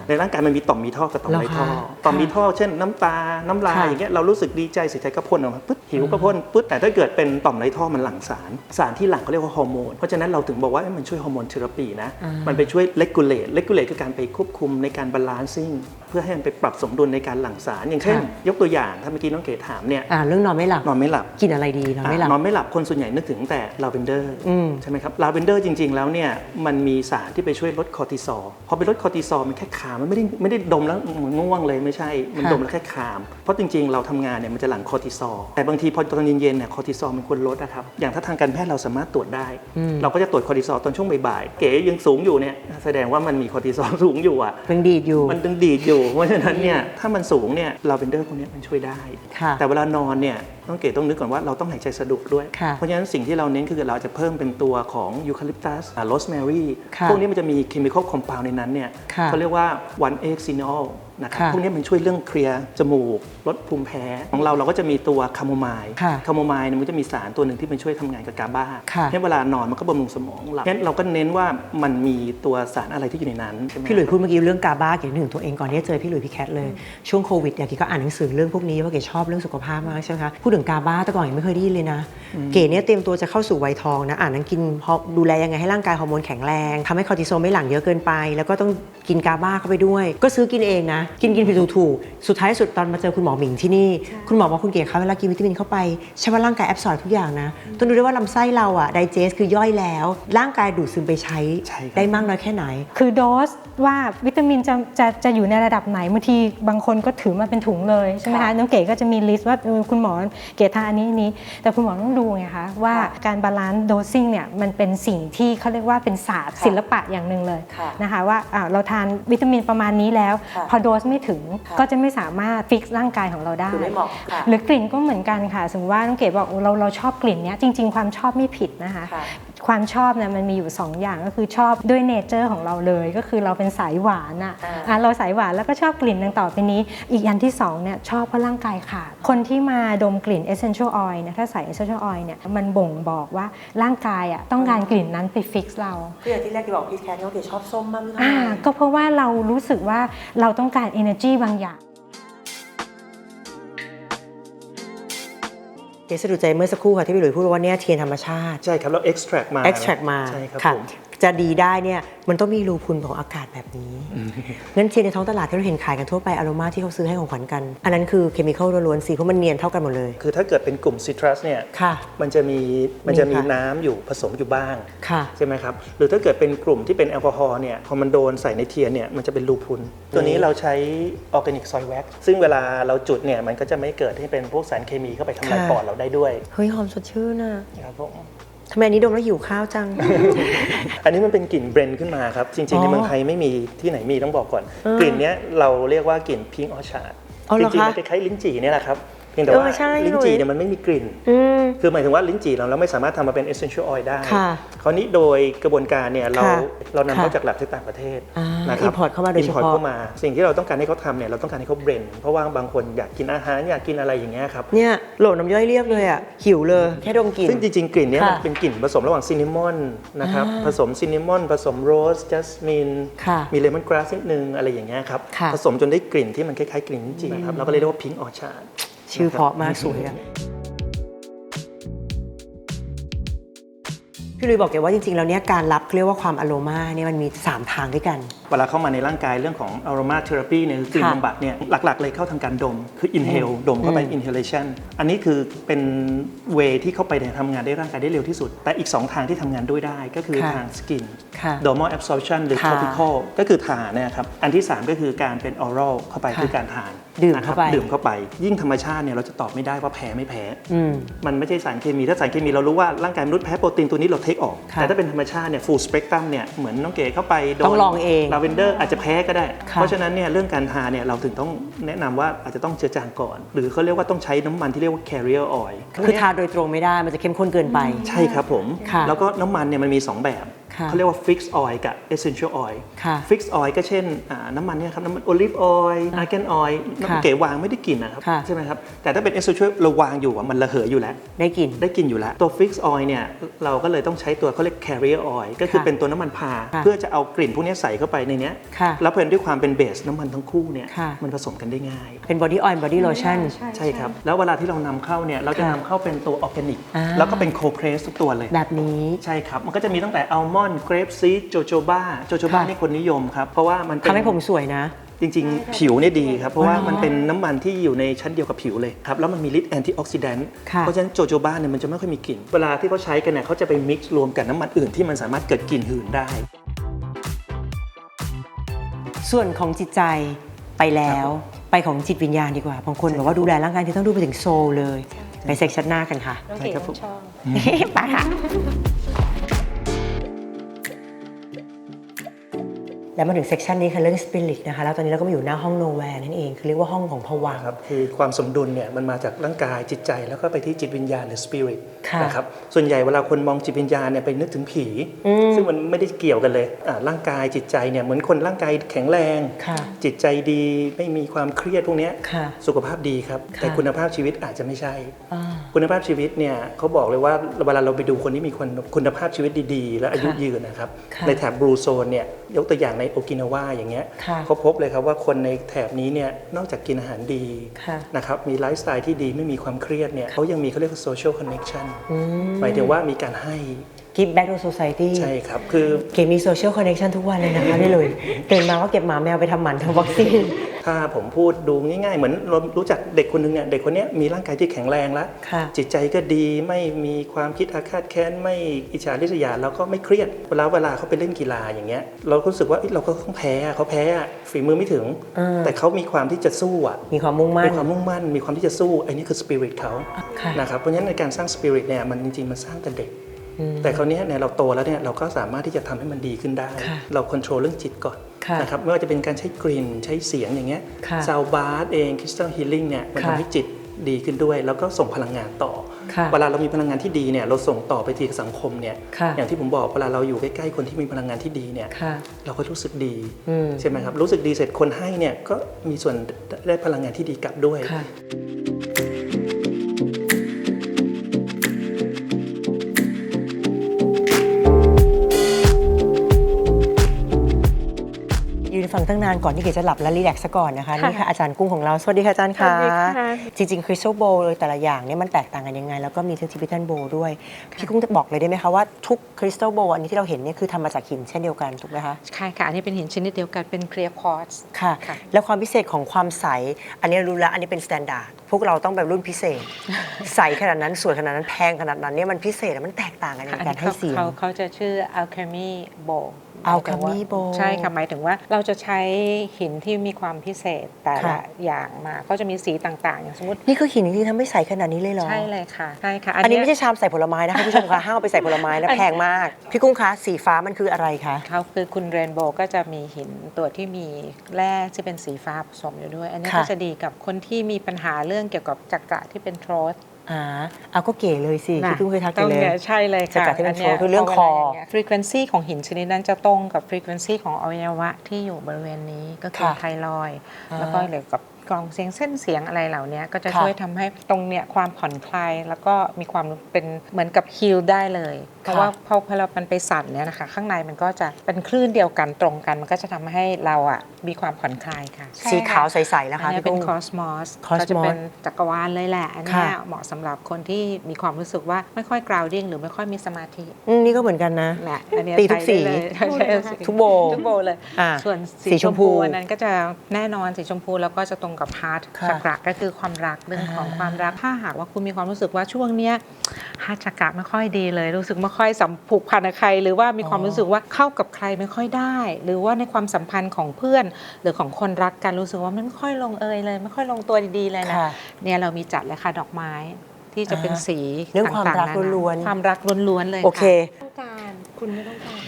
ในร่างกายมันมีต่อมมีท่อกับต่อมไรท่อ เหรอคะ ต่อมมีท่อเช่นน้ำตาน้ำลาย ค่ะ อย่างเงี้ยเรารู้สึกดีใจเสียใจก็พ่นออกมาปึ๊ดหิวก็พ่นปึ๊ดแต่ถ้าเกิดเป็นต่อมไรท่อมันหลั่งสารที่หลั่งเขาเรียกว่าฮอร์โมนเพราะฉะนั้นเราถึงบอกว่ามันช่วยฮอร์โมนเทอราปีนะมันไปช่วยเลกูเลตคือการไปควบคุมในการบาลานซิ่งเพื่อให้มันไปปรับสมดุลในการหลั่งสารอย่างเช่น ยกตัวอย่างถ้าเมื่อกี้น้องเก๋ถามเนี่ย เรื่องนอนไม่หลับ นอนไม่หลับ กินอะไรดีนอนไม่หลับ นอนไม่หลับคนส่วนใหญ่นึกถึงแต่ลาเวนเดอร์ใช่ไหมครับลาเวนเดอร์จริงๆแล้วเนี่ยมันมีสารที่ไปช่วยลดคอร์ติซอลพอไปลดคอร์ติซอลมันแค่คามมันไม่ได้ดมแล้วเหมือนง่วงเลยไม่ใช่มันดมแล้วแค่คามเพราะจริงๆเราทำงานเนี่ยมันจะหลั่งคอร์ติซอลแต่บางทีพอตอนเย็นๆเนี่ยคอร์ติซอลมันควรลดนะครับอย่างถ้าทางการแพทย์เราสามารถตรวจได้เราก็จะตรวจคอร์ติซอลตอนช่วงบ่ายๆเก๋ยังสูงอยู่เนี่ยแสดงว่ามันมีคอร์ติซอลสูงอยู่อ่ะ มันดีดอยู่ มันดึงดีดอยู่เพราะฉะนั้นเนี่ยถ้ามันสูงเนี่ยลาเวนเดอร์พวกนี้มันช่วยได้ ค่ะ แต่เวลานอนเนี่ยต้องเก๋ต้องนึกก่อนว่าเราต้องหายใจสะดวกด้วย ค่ะ เพราะฉะนั้นสิ่งที่เราเน้นคือเราจะเพิ่มเป็นตัวของยูคาลิปตัสโรสแมรี่ ค่ะ พวกนี้มันจะมีเคมีคอลคอมเพลในนั้นเนี่ย ค่ะ เขาเรียกว่า 1,8 ซินอลนะครับ ค่ะ พวกนี้มันช่วยเรื่องเคลียร์จมูกลดภูมิแพ้ของเราก็จะมีตัวคาโมไมล์ ค่ะ คาโมไมล์เนี่ยมันจะมีสารตัวหนึ่งที่มันช่วยทำงานกับกาบา ค่ะ ให้เวลานอนมันก็บำรุงสมองเรางั้นเราก็เน้นว่ามันมีตัวสารอะไรที่อยู่ในนั้นใช่ไหม พี่หลุยพูดเมื่อกี้เรื่องกาบ้าเก๋นึกถึงตัวเองก่อนที่จะเจอพี่หลุยพี่แคทเลยช่วงโควิดเนี่ยเก๋ก็อ่านหนังสือเรื่องพวกนี้เพราะเก๋ชอบเรื่องสุขภาพมากใช่ไหมคะพูดถึงกาบ้าแต่ก่อนเก๋ไม่เคยได้ยินเลยนะเก๋เนี่ยเตรียมตัวจะเข้าสู่วัยทองนะอ่านหนังกินดูแลยังไงให้ร่างกายฮอร์โมนแข็งแรงทำให้คอร์ติซอลไม่หลั่งเยอะเกินไป แล้วก็ต้องกินกาบ้าเข้าไปด้วย ก็ซื้อกินเองนะกินผิดถูกๆสุดท้ายสุดตอนมาเจอคุณหมอหมิงที่นี่คุณหมอบอกคุณเก๋คะเวลากินวิตามินเข้าไปใช่ว่าร่างกายแอบสอบทุกอย่างนะต้องดูด้วยว่าลำไส้เราอะไดเจสคือย่อยแล้วร่างกายดูดซึมไปใช้ได้มากน้อยแค่ไหน คือโดสว่าวิตามินจะอยู่ในระดับไหนบางทีบางคนก็ถือมาเป็นถุงเลยใช่ไหมคะน้องเก๋ก็จะมีลิสต์ว่าคุณหมอเก๋ทานอันนี้แต่คุณหมอต้องดูไงคะว่าการบาลานซ์โดซิ่งเนี่ยมันเป็นสิ่งที่เขาเรียกว่าเป็นศาสตร์ศิลปะอย่างหนึ่งเลยนะคะว่าเราทานวิตามินประมาณนี้แล้วพอโดสไม่ถึงก็จะไม่สามารถฟิกซ์ร่างกายของเราได้หรือกลิ่นก็เหมือนกันค่ะสมมติว่าน้องเก๋บอกเราชอบกลิ่นเนี้ยจริงๆความชอบไม่ผิดนะคะความชอบเนี่ยมันมีอยู่2อย่างก็คือชอบด้วยเนเจอร์ของเราเลยก็คือเราเป็นสายหวานเราสายหวานแล้วก็ชอบกลิ่นดังต่อไปนี้อีกอันที่2เนี่ยชอบเพราะร่างกายขาดคนที่มาดมกลิ่น essential oil เนี่ยถ้าใส่ essential oil เนี่ยมันบ่งบอกว่าร่างกายต้องการกลิ่นนั้นไปฟิกซ์เรา คืออย่างที่แรกที่บอกพี่แคทน้องเก๋ชอบส้มมากเลย ก็เพราะว่าเรารู้สึกว่าเราต้องการ energy บางอย่างเก๋สะดุดใจเมื่อสักครู่ค่ะที่พี่หลุยพูดว่าเนี่ยเทียนธรรมชาติ ใช่ครับแล้ว extract มา extract มา ใช่ครับ ค่ะ ผม จะดีได้เนี่ยมันต้องมีรูพุนของอากาศแบบนี้งั้นเทียนในท้องตลาดที่เราเห็นขายกันทั่วไปอโรมาที่เขาซื้อให้ของขวัญกันอันนั้นคือเคมีคอลล้วนๆสิเพราะมันเนียนเท่ากันหมดเลย คือถ้าเกิดเป็นกลุ่มซิตรัสเนี่ย ค่ะ มันจะมี ค่ะ น้ำอยู่ผสมอยู่บ้าง ค่ะ ใช่ไหมครับหรือถ้าเกิดเป็นกลุ่มที่เป็นแอลกอฮอล์เนี่ยพอมันโดนใส่ในเทียนเนี่ยมันจะเป็นลูพุนตัวนี้เราใช้ออร์แกนิกซอยแว็กซ์ซึ่งเวลาเราจุดเนี่ยมันก็จะไม่เกิดให้เป็นพวกสารเคมีเข้าไปทำลายปอดเราได้ด้วย เฮ้ยหอมสดชื่นอะ ครับผม ทำไมอันนี้ดมแล้วหิวข้าวจัง อันนี้มันเป็นกลิ่นเบรนด์ขึ้นมาครับจริงๆในเมืองไทยไม่มีที่ไหนมีต้องบอกก่อนกลิ่นเนี้ยเราเรียกว่ากลิ่นพิงค์ออชาร์ดจริงๆมันคล้ายๆลิ้นจี่เนี่ยแหละครับเพียงแต่ว่า ใช่ ลิ้นจี่เนี่ยมันไม่มีกลิ่น คือหมายถึงว่าลิ้นจี่เราไม่สามารถทำมาเป็น essential oil ได้ ค่ะ คราวนี้โดยกระบวนการเนี่ยเรา ค่ะ นำเข้า ค่ะ จากแลบที่ต่างประเทศ นะค อิ รับ นพอร์ตเข้ามาโดยเฉ import พาะ เข้ามาสิ่งที่เราต้องการให้เขาทำเนี่ยเราต้องการให้เขาเบรนเพราะว่าบางคนอยากกินอาหารอยากกินอะไรอย่างเงี้ยครับ เนี่ยโหลดน้ำย่อยเรียกเลยอ่ะหิวเลยแค่ดมกลิ่น ซึ่งจริงๆ กลิ่นเนี้ย ค่ะ มันเป็นกลิ่นผสมระหว่างซินนามอนนะครับผสมซินนามอนผสมโรสจัสมิน ค่ะ มีเลมอนกราสนิดนึงอะไรอย่างเงี้ยครับ ค่ะ ผสมจนได้กลิ่นที่มันคล้ายๆกลิ่นลิ้นจี่ครับเราก็เลยเรียกว่าพิงออชาร์ด ชื่อเพราะมากสวยอะพี่ลุยบอกแกว่าจริงๆแล้วเนี่ยการรับเรียกว่าความอโรมาเนี่ยมันมี 3 ทางด้วยกัน เวลาเข้ามาในร่างกายเรื่องของ aroma therapy เนี่ยคือกลิ่น ค่ะ บำบัดเนี่ยหลักๆ เลยเข้าทางการดม คือ inhale ดมเข้าไป inhalation อันนี้คือเป็น way ที่เข้าไปเนี่ยทำงานได้ร่างกายได้เร็วที่สุด แต่อีก 2 ทางที่ทำงานด้วยได้ก็คือ ค่ะ ทาง skin ค่ะ dermal absorption หรือ ค่ะ topical ก็คือทาเนี่ยครับอันที่ 3 ก็คือการเป็น oral เข้าไป ค่ะ คือการทาน ดื่ม นะครับ เข้าไป ดื่มเข้าไป ยิ่งธรรมชาติเนี่ยเราจะตอบไม่ได้ว่าแพ้ไม่แพ้ อืม มันไม่ใช่สารเคมี ถ้าสารเคมีเรารู้ว่าร่างกายมนุษย์แพ้โปรตีนตัวนี้เราเทคออก ค่ะ แต่ถ้าเป็นธรรมชาติเนี่ย full spectrum เนี่ยเหมือนน้องเก๋เข้าไปโดน ต้องลองเอง ลาเวนเดอร์อาจจะแพ้ก็ได้ ค่ะ เพราะฉะนั้นเนี่ยเรื่องการทาเนี่ยเราถึงต้องแนะนำว่าอาจจะต้องเจือจางก่อน หรือเขาเรียกว่าต้องใช้น้ำมันที่เรียกว่า carrier oil คือทาโดยตรงไม่ได้มันจะเข้มข้นเกินไป ใช่ครับผม ค่ะ แล้วก็น้ำมันเนี่ยมันมี 2 แบบ ค่ะ เขาเรียกว่า fixed oil กับ essential oil ค่ะ fixed oil ก็เช่นน้ำมันเนี่ยครับน้ำมัน olive oil argan oil น้ำมันเก๋วางไม่ได้กลิ่นนะครับ ค่ะ ใช่ไหมครับแต่ถ้าเป็น essential เราวางอยู่อะมันระเหยอยู่แล้ว ได้กลิ่น ได้กินอยู่แล้ว ตัว fix oil เนี่ยเราก็เลยต้องใช้ตัวเขาเรียก carrier oil ก็คือ ค่ะ เป็นตัวน้ำมันพา ค่ะ เพื่อจะเอากลิ่นพวกนี้ใส่เข้าไปในเนี้ย ค่ะ แล้วเพื่อนด้วยความเป็นเบสน้ำมันทั้งคู่เนี่ย ค่ะ มันผสมกันได้ง่าย เป็น body oil body lotion ใช่ครับ แล้วเวลาที่เรานำเข้าเนี่ยเราจะ ค่ะ นำเข้าเป็นตัวออร์แกนิก อ่า แล้วก็เป็นโคเพรสทุกตัวเลย แบบนี้ ใช่ครับ มันก็จะมีตั้งแต่อัลมอนด์เกรปซีดโจโจบ้าค่ะ นี่คนนิยมครับ เพราะว่ามันเป็น ทำให้ผมสวยนะ จริงๆ ผิวเนี่ยดีครับ เพราะว่า อ๋อ มันเป็นน้ำมันที่อยู่ในชั้นเดียวกับผิวเลยครับ แล้วมันมีฤทธิ์แอนตี้ออกซิแดนต์ ค่ะ เพราะฉะนั้นโจโจบ้าเนี่ยมันจะไม่ค่อยมีกลิ่น เวลาที่เขาใช้กันเนี่ยเขาจะไปมิกซ์รวมกับน้ำมันอื่นที่มันสามารถเกิดกลิ่นหืนได้ ส่วนของจิตใจไปแล้ว ไปของจิตวิญญาณดีกว่า บางคนบอกว่าดูแลร่างกายที่ต้องดูไปถึงโซลเลย ไปเซ็กชันหน้ากันค่ะ น้องเก๋ ใช่ครับผม ชอบ ไปค่ะแล้วมาถึงเซกชันนี้ค่ะเรื่องสปิริตนะคะ แล้วตอนนี้เราก็มาอยู่หน้าห้องโนแวร์นั่นเอง คือเรียกว่าห้องของภวังค์ ครับคือความสมดุลเนี่ยมันมาจากร่างกายจิตใจแล้วก็ไปที่จิตวิญญาณหรือสปิริต ค่ะ นะครับส่วนใหญ่เวลาคนมองจิตวิญญาณเนี่ยไปนึกถึงผี ซึ่งมันไม่ได้เกี่ยวกันเลยร่างกายจิตใจเนี่ยเหมือนคนร่างกายแข็งแรง ค่ะ จิตใจดีไม่มีความเครียดพวกเนี้ย ค่ะ สุขภาพดีครับ ค่ะ แต่คุณภาพชีวิตอาจจะไม่ใช่ อ่า คุณภาพชีวิตเนี่ยเขาบอกเลยว่าเวลาเราไปดูคนที่มีคุณภาพชีวิตดีๆ และอายุยืนนะครับ ค่ะ ในแถบบลูโซนเนี่ยยกตัวอย่างในโอกินาวาอย่างเงี้ย ค่ะ เขาพบเลยครับว่าคนในแถบนี้เนี่ยนอกจากกินอาหารดี ค่ะ นะครับมีไลฟ์สไตล์ที่ดีไม่มีความเครียดเนี่ยเขายังมีเขาเรียกว่า social connection อืม หมายถึงว่ามีการให้ Give back to society ใช่ครับคือ เก๋มีโซเชียลคอนเนคชันทุกวันเลยนะคะพี่ลุยตื่นมาก็เก็บหมาแมวไปทำหมันทำวัคซีน ถ้าผมพูดดูง่ายๆ เหมือนเรารู้จักเด็กคนหนึงเนี่ยเด็กคนเนี้ยมีร่างกายที่แข็งแรงแล้ว ค่ะ จิตใจก็ดีไม่มีความคิดอาฆาตแค้นไม่อิจฉาริษยาแล้วก็ไม่เครียดเวลาเขาไปเล่นกีฬาอย่างเงี้ยเราก็รู้สึกว่าเอ้ยเราก็ต้องแพ้อะเขาแพ้อะฝีมือไม่ถึง แต่เขามีความที่จะสู้อะ มีความมุ่งมั่น มีความมุ่งมั่นมีความที่จะสู้ไอ้นี่คือสปิริตเขา ค่ะ นะครับเพราะฉะนั้นในการสร้างสปิริตเนี่ยมันจริงๆมันสร้างแต่เด็ก แต่คราวนี้เนี่ยเราโตแล้วเนี่ยเราก็สามารถที่จะทำให้มันดีขึ้นได้ ค่ะ เราควบคุมเรื่องจิตก่อน ค่ะ นะครับไม่ว่าจะเป็นการใช้กลิ่นใช้เสียงอย่างเงี้ย ค่ะ ซาวบาร์เองคริสตัลฮีลิ่งเนี่ยมัน ค่ะ ทำให้จิตดีขึ้นด้วย แล้วก็ส่งพลังงานต่อ ค่ะ เวลาเรามีพลังงานที่ดีเนี่ยเราส่งต่อไปที่สังคมเนี่ย ค่ะ อย่างที่ผมบอกเวลาเราอยู่ใกล้ๆคนที่มีพลังงานที่ดีเนี่ย ค่ะ เราก็รู้สึกดี อืม ใช่ไหมครับรู้สึกดีเสร็จคนให้เนี่ยก็มีส่วนได้พลังงานที่ดีกลับด้วย ค่ะ ยืนฟังตั้งนานก่อนที่เก๋จะหลับและรีแลกซ์ซะก่อนนะคะ ค่ะ นี่ค่ะอาจารย์กุ้งของเรา สวัสดีค่ะอาจารย์ค่ะ สวัสดีค่ะ จริงๆคริสตัลโบว์เลยแต่ละอย่างเนี่ยมันแตกต่างกันยังไง แล้วก็มีทั้งทิบิทันโบว์ด้วย พี่กุ้งจะบอกเลยได้ไหมคะว่าทุกคริสตัลโบว์อันนี้ที่เราเห็นเนี่ยคือทำมาจากหินเช่นเดียวกันถูกไหมคะ ใช่ค่ะ อันนี้เป็นหินชนิดเดียวกัน เป็นเคลียร์ควอร์ตซ์ ค่ะ ค่ะ แล้วความพิเศษของความใส อันนี้รู้แล้วอันนี้เป็นสแตนดาร์ดพวกเราต้องแบบรุ่นพิเศษ ใสขนาดนั้นสวยขนาดนั้นแพงขนาดนั้นเนี่ยมันพิเศษมันแตกต่างกันในการให้เสียง เขาจะชื่อ alchemy bowl Alchemy bowl ใช่ค่ะ หมายถึงว่าเราจะใช้หินที่มีความพิเศษแต่ละ ค่ะ อย่างมาก็จะมีสีต่างๆ อย่างสมมติ นี่คือหินที่ทำให้ใสขนาดนี้เลยเหรอ ใช่เลยค่ะ ใช่ค่ะ อันนี้ไม่ใช่ชามใส่ผลไม้นะคะคุณผู้ชมคะห้ามเอาไปใส่ผลไม้นะแพงมาก พี่กุ้งคะสีฟ้ามันคืออะไรคะ เขาคือคุณเรนโบว์ก็จะมีหินตัวที่มีแร่ที่เป็นสีฟ้าผสมอยู่ด้วย อันนี้ ค่ะ ก็จะดีกับคนที่มีปัญหาเรื่องเกี่ยวกับจักระที่เป็นโทรส เอาก็เก๋เลยสิที่ตุ้งเคยทัก ต กั ร น ง เลย เนี้ยใช่เลยค่ะ จักระที่เป็นโชว์คือเรื่องคอ frequency ของหินชนิดนั้นจะตรงกับ frequency ของอวัยวะที่อยู่บริเวณนี้ก็คือไทรอยด์แล้วก็เกี่ยวกับกล่องเสียงเส้นเสียงอะไรเหล่านี้ก็จะช่วยทำให้ตรงเนี้ยความผ่อนคลายแล้วก็มีความเป็นเหมือนกับฮีลได้เลยเพราะว่าพอเรามันไปสั่นเนี่ยนะคะข้างในมันก็จะเป็นคลื่นเดียวกันตรงกันมันก็จะทำให้เราอ่ะมีความผ่อนคลายค่ะ สีขาวใสๆนะคะ อันนี้ พี่ เป็น ตุ้ง คอสมอส Cosmos ก็จะเป็นจักรวาลเลยแหละอันเนี้ย ค่ะ เหมาะสำหรับคนที่มีความรู้สึกว่าไม่ค่อย grounding หรือไม่ค่อยมีสมาธิ นี่ก็เหมือนกันนะ แหละอันเนี้ย ตีทุก ใช้ได้ สี เลยใช้ได้ ทุกโบว์ ทุกโบว์เลย ส่วน สี สี ช ช ม ม พู พูอันนั้นก็จะแน่นอนสีชมพูแล้วก็จะตรงกับ heart ค่ะ จักระก็คือความรักเรื่องของความรักถ้าหากว่าคุณมีความรู้สึกว่าช่วงเนี้ย heart จักระไม่ค่อยดีเลยรู้สึกไม่ค่อยสัมผูกพันกับใคร หรือว่ามีความรู้สึกว่าเข้ากับใครไม่ค่อยได้ หรือว่าในความสัมพันธ์ของเพื่อน หรือของคนรักกันรู้สึกว่ามันไม่ค่อยลงเอยเลยไม่ค่อยลงตัวดีๆเลยนะ ค่ะ เนี่ยเรามีจัดเลยค่ะดอกไม้ที่จะเป็นสี เรื่องความ ต่งๆ รัก นน ล้วนๆ ความรักล้วนๆเลย โอเค ต้องการคุณไม่ต้องการ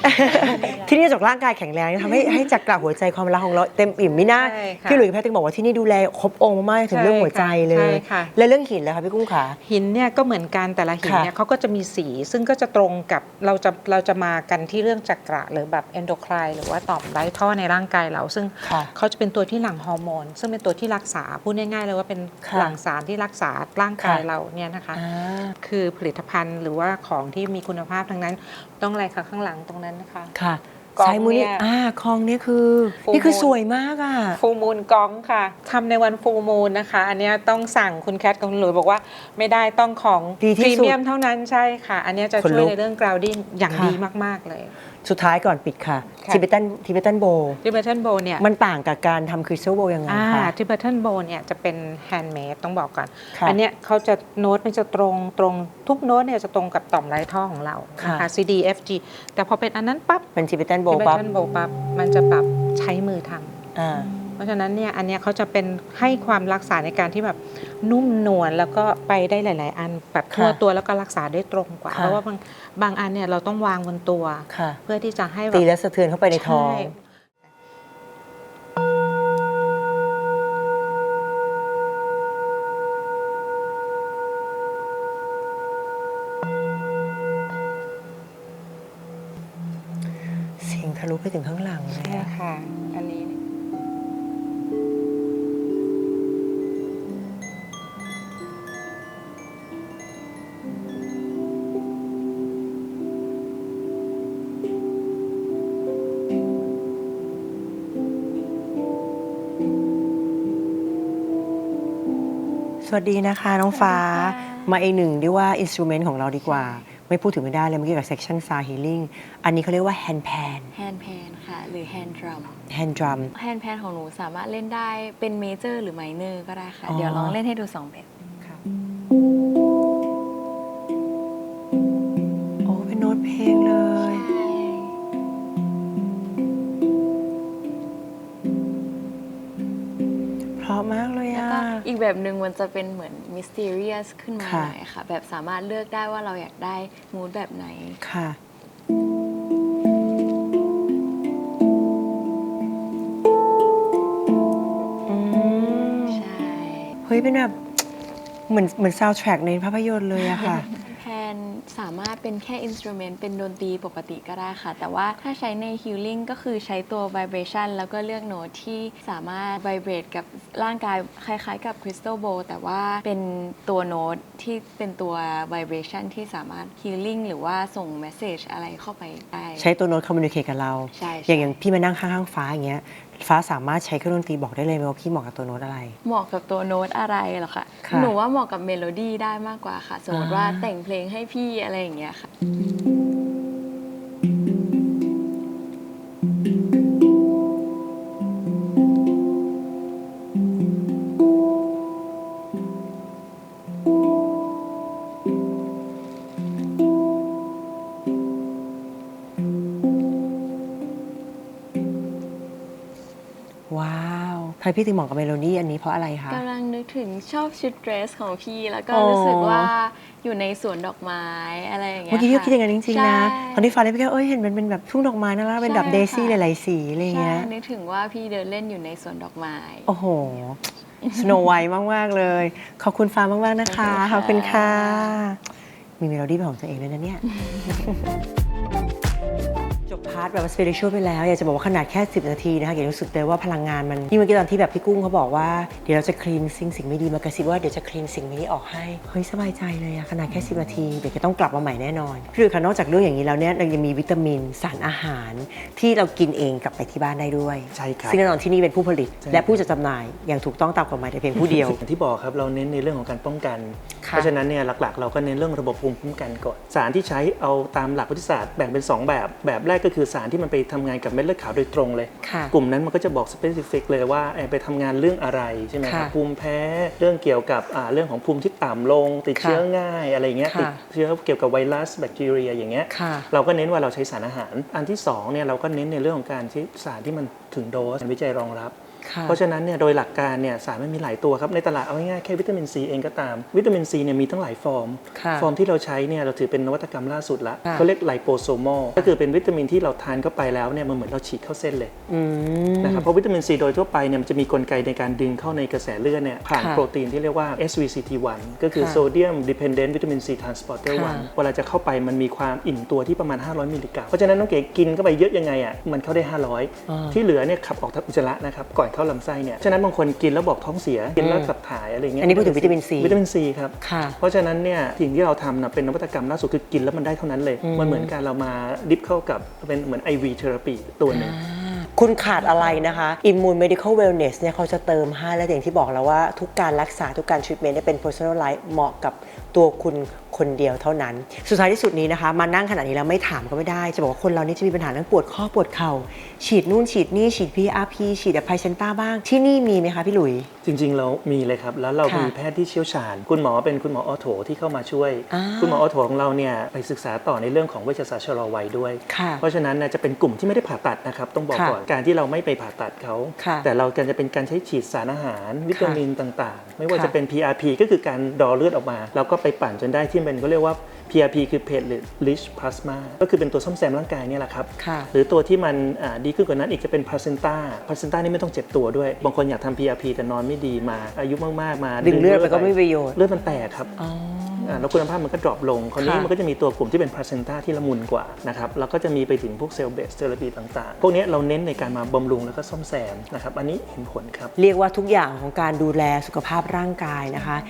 ที่นี่จากร่างกายแข็งแรงทำให้จักระหัวใจความรักของเราเต็มอิ่มไม่น่า ใช่ค่ะ พี่หลุยส์กับแพทย์ถึงบอกว่าที่นี่ดูแลครบองค์มากถึงเรื่องหัวใจเลย ใช่ค่ะ และเรื่องหินเลยค่ะพี่กุ้งขา หินเนี่ยก็เหมือนกันแต่ละหินเนี่ยเขาก็จะมีสีซึ่งก็จะตรงกับเราจะมากันที่เรื่องจักระหรือแบบเอนโดไครหรือว่าต่อมไร้ท่อในร่างกายเราซึ่ง ค่ะ เขาจะเป็นตัวที่หลั่งฮอร์โมนซึ่งเป็นตัวที่รักษาพูดง่ายๆเลยว่าเป็น ค่ะ หลั่งสารที่รักษาร่างกาย ค่ะ เราเนี่ยนะคะ อ่า คือผลิตภัณฑ์หรือว่าของที่มีคุณภาพทั้งนั้น ต้องอะไรคะข้างหลังตรงนั้นนะคะ ค่ะ กอง ซ้ายมือนี่ เนี่ย คองนี่คือ Full นี่คือ moon สวยมากอ่ะ ฟูมูลกองค่ะทำในวันฟูมูลนะคะ อันเนี้ยต้องสั่งคุณแคทกับคุณหลุยบอกว่าไม่ได้ต้องของ ดีที่ พรี สุด เมียมเท่านั้นใช่ค่ะ อันเนี้ยจะ ขน ช่ ลุ วย ก ในเรื่อง grounding อย่าง ค่ะ ดีมาก ๆ เลย สุดท้ายก่อนปิดค่ะ ค่ะ ทิเบตันโบ ทิเบตันโบเนี่ย มันต่างกับการทำคริสตัลโบยังไงคะ ทิเบตันโบเนี่ยจะเป็นแฮนด์เมดต้องบอกก่อน ค่ะ อันเนี้ยเขาจะโน้ตมันจะตรงทุกโน้ตเนี่ยจะตรงกับต่อมไร้ท่อของเรานะคะ ค่ะ C D F G แต่พอเป็นอันนั้นปั๊บ เป็นทิเบตันโบ ทิเบ ปั๊บ ตันโบปั๊บมันจะปรับใช้มือทำ อ่า เพราะฉะนั้นเนี่ยอันเนี้ยเขาจะเป็นให้ความรักษาในการที่แบบนุ่มนวลแล้วก็ไปได้หลาย ๆ อันแบบทั่ว ค่ะ ตัวแล้วก็รักษาได้ตรงกว่า ค่ะ เพราะว่าบางอันเนี่ยเราต้องวางบนตัว ค่ะ เพื่อที่จะให้แบบ ตีและสะเทือนเข้าไปในท้อง ใช่เสียงทะลุไปถึงข้างหลังเลย ใช่ อะ ค่ะ อันนี้ สวัสดีนะคะน้องฟ้า มาอีกหนึ่งดีว่าอินสตูเมนต์ของเราดีกว่า ไม่พูดถึงไม่ได้เลยเมื่อกี้กับเซ c ชันซาฮีลิ่งอันนี้เขาเรียกว่าแฮนด์แพน แฮนด์แพนค่ะ หรือแฮนด์ดรัม แฮนด์ดรัม แฮนด์แพนของหนูสามารถเล่นได้เป็นเมเจอร์หรือไมเนอร์ก็ได้ค่ะ อ๋อ เดี๋ยวลองเล่นให้ดู2แบบ โอ้เป็นโน้ตเพลงเลย เพราะมากเลย แล้ว อ่ะ ก็อีกแบบหนึ่งมันจะเป็นเหมือนมิส t ต r รียสขึ้นมาห ค่ะ น่อยค่ะ แบบสามารถเลือกได้ว่าเราอยากได้มูดแบบไหน ค่ะ อืม ใช่ เฮ้ย เป็นแบบ เหมือนซาวด์แทร็กในภาพยนตร์เลยอะค่ะ แพนสามารถเป็นแค่อินสตูเมนต์เป็นดนตรีปกติก็ได้ค่ะ แต่ว่าถ้าใช้ในฮิลลิ่งก็คือใช้ตัว vibration แล้วก็เลือกโน้ตที่สามารถ vibrate กับร่างกายคล้ายๆกับ crystal bowl แต่ว่าเป็นตัวโน้ตที่เป็นตัว vibration ที่สามารถ healing หรือว่าส่ง message อะไรเข้าไปได้ ใช้ตัวโน้ตคอมมิวนิเคชกับเรา ใช่ อย่างพี่มานั่งข้างๆฟ้าอย่างเงี้ย ฟ้าสามารถใช้เครื่องดนตรีบอกได้เลยไหมว่าพี่เหมาะกับตัวโน้ตอะไร เหมาะกับตัวโน้ตอะไรเหรอคะ ค่ะ หนูว่าเหมาะกับเมโลดี้ได้มากกว่าค่ะ สมมติว่า อ่า แต่งเพลงให้พี่อะไรอย่างเงี้ยค่ะ ว้าวทำไมพี่ถึงเหมาะกับเมโลดี้อันนี้เพราะอะไรคะ กำลังนึกถึงชอบชุดเดรสของพี่ แล้วก็ อ๋อ รู้สึกว่าอยู่ในสวนดอกไม้อะไรอย่างเงี้ย เมื่อกี้พี่ก็ ค่ะ คิดอย่างนั้นจริงๆนะ ใช่ ตอนที่ฟ้าเล่นพี่ก็เห็นมันเป็นแบบทุ่งดอกไม้น่ารักเป็นแบบ ใช่ เดซี่ ค่ะ หลายๆสีอะไรอย่าง ใช่ เงี้ย นึกถึงว่าพี่เดินเล่นอยู่ในสวนดอกไม้ โอ้โห สโนไวท์มากๆเลย ขอบคุณฟ้ามากๆนะคะ ขอบคุณค่ะ มีเมโลดี้เป็นของตัวเองเลยนะเนี่ย จบพาร์ทแบบสเปริชวลไปแล้วอยากจะบอกว่าขนาดแค่10 นาทีนะคะเก๋รู้สึกเลยว่าพลังงานมันที่เมื่อกี้ตอนที่แบบพี่กุ้งเขาบอกว่าเดี๋ยวเราจะคลีนสิ่งไม่ดีมากระซิบว่าเดี๋ยวจะคลีนสิ่งไม่ดีออกให้เฮ้ยสบายใจเลยอะขนาดแค่10 นาทีเดี๋ยวจะต้องกลับมาใหม่แน่นอนพี่ดูค่ะนอกจากเรื่องอย่างนี้แล้วเนี่ยเรายังมีวิตามินสารอาหารที่เรากินเองกลับไปที่บ้านได้ด้วย ใช่ครับ ซึ่งแน่นอนที่นี่เป็นผู้ผลิต ใช่ และผู้จัดจำหน่ายอย่างถูกต้องตามกฎหมายแต่เพียงผู้เดียว อย่างที่บอกครับเราเน้นในเรื่องของการป้องกัน ค่ะ เพราะฉะนั้นเนี่ยหลักๆ เราก็เน้นเรื่องระบบภูมิคุ้มกันก่อนสารที่ใช้เอาตามหลักวิทยาศาสตร์แบ่งเป็น2แบบแรกก็คือสารที่มันไปทำงานกับเม็ดเลือดขาวโดยตรงเลย ค่ะ กลุ่มนั้นมันก็จะบอกสเปซิฟิกเลยว่าไปทำงานเรื่องอะไรใช่ไหมครับ ค่ะ ภูมิแพ้เรื่องเกี่ยวกับเรื่องของภูมิที่ต่ำลงติดเชื้อง่ายอะไรเงี้ย ค่ะ ติดเชื้อเกี่ยวกับไวรัสแบคทีเรียอย่างเงี้ย ค่ะ เราก็เน้นว่าเราใช้สารอาหารอันที่2เนี่ยเราก็เน้นในเรื่องของการใช้สารที่มันถึงโดสวิจัยรองรับ ค่ะ เพราะฉะนั้นเนี่ยโดยหลักการเนี่ยสารมันมีหลายตัวครับในตลาดเอาง่ายๆแค่วิตามินซีเองก็ตามวิตามินซีเนี่ยมีทั้งหลายฟอร์ม ค่ะ ฟอร์มที่เราใช้เนี่ยเราถือเป็นนวัตกรรมล่าสุดละ ค่ะ เขาเรียกไลโปโซมอลก็คือเป็นวิตามินที่เราทานเข้าไปแล้วเนี่ยมันเหมือนเราฉีดเข้าเส้นเลย อืม นะครับเพราะวิตามินซีโดยทั่วไปเนี่ยมันจะมีกลไกในการดึงเข้าในกระแสเลือดเนี่ยผ่าน ค่ะ โปรตีนที่เรียกว่า SVCT1 ก็คือ ค่ะ Sodium Dependent Vitamin C Transporter ค่ะ 1 เวลาจะเข้าไปมันมีความอิ่มตัวที่ประมาณ500มิลลิกรัมเพราะฉะนั้นน้องเก๋กินเข้าไปเยอะยังไงอ่ะมันเข้าได้500ที่เหลือเนี่ยขับออกทางอุจจาระนะครับก่อนเข้าลำไส้เนี่ยฉะนั้นบางคนกินแล้วบอกท้องเสียกินแล้วขับถ่ายอะไรเงี้ย อันนี้พูดถึงวิตามินซี วิตามินซีครับ ค่ะ เพราะฉะนั้นเนี่ยสิ่งที่เราทำนะเป็นนวัตกรรมล่าสุดคือกินแล้วมันได้เท่านั้นเลย มันเหมือนการเรามาดิฟเข้ากับเป็นเหมือน IV therapy ตัวหนึ่ง คุณขาดอะไรนะคะ Immune Medical Wellness เนี่ยเขาจะเติมให้และอย่างที่บอกแล้วว่าทุกการรักษาทุกการ treatment เนี่ยเป็น personalized เหมาะกับตัวคุณคนเดียวเท่านั้น สุดท้ายที่สุดนี้นะคะมานั่งขนาดนี้แล้วไม่ถามก็ไม่ได้ จะบอกว่าคนเรานี่จะมีปัญหาเรื่องปวดข้อปวดเข่าฉีดนู่นฉีดนี่ฉีด PRP ฉีดไพเซนต้าบ้างที่นี่มีไหมคะพี่หลุย จริงๆเรามีเลยครับ แล้วเรา ค่ะ มีแพทย์ที่เชี่ยวชาญ คุณหมอเป็นคุณหมอออโถที่เข้ามาช่วย อ่า คุณหมอออโถของเราเนี่ยไปศึกษาต่อในเรื่องของเวชศาสตร์ชะลอวัยด้วย ค่ะ เพราะฉะนั้นนะจะเป็นกลุ่มที่ไม่ได้ผ่าตัดนะครับต้องบอก ค่ะ ก่อนการที่เราไม่ไปผ่าตัดเขา ค่ะ แต่เราจะเป็นการใช้ฉีดสารอาหารวิตามินต่างๆ ไม่ว่า ค่ะ จะเป็น PRP ก็คือการดอเลือดออกมาแล้วก็ไปปั่นจนได้ที่เป็นเขาเรียกว่า PRP คือ platelet rich plasma ก็คือเป็นตัวซ่อมแซมร่างกายเนี่ยแหละครับ ค่ะ หรือตัวที่มันดีขึ้นกว่านั้นอีกจะเป็น placenta นี่ไม่ต้องเจ็บตัวด้วย บางคนอยากทำ PRP แต่นอนไม่ดีมาอายุมากๆมา ดึงเลือดไปก็ไม่มีประโยชน์ เลือดมันแตกครับแล้วคุณภาพมันก็ดรอปลงคราวนี้ ค่ะ มันก็จะมีตัวกลุ่มที่เป็น placenta ที่ละมุนกว่านะครับแล้วก็จะมีไปถึงพวก cell based therapy ต่างๆ พวกนี้เราเน้นในการมาบำรุงแล้วก็ซ่อมแซมนะครับอันนี้เห็นผลครับ เรียกว่าทุกอย่างของการดูแลสุขภาพร่างกายนะคะ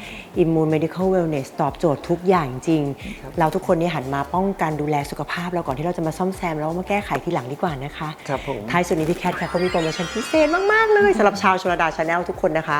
Immune Medical Wellness ตอบโจทย์ทุกอย่างจริง เราทุกคนนี่หันมาป้องกันดูแลสุขภาพเราก่อนที่เราจะมาซ่อมแซมแล้วมาแก้ไขทีหลังดีกว่านะคะ ครับผม ท้ายสุดนี้พี่แคทค่ะเขามีโปรโมชั่นพิเศษมากๆเลยสำหรับชาวชลดาชาแนลทุกคนนะคะ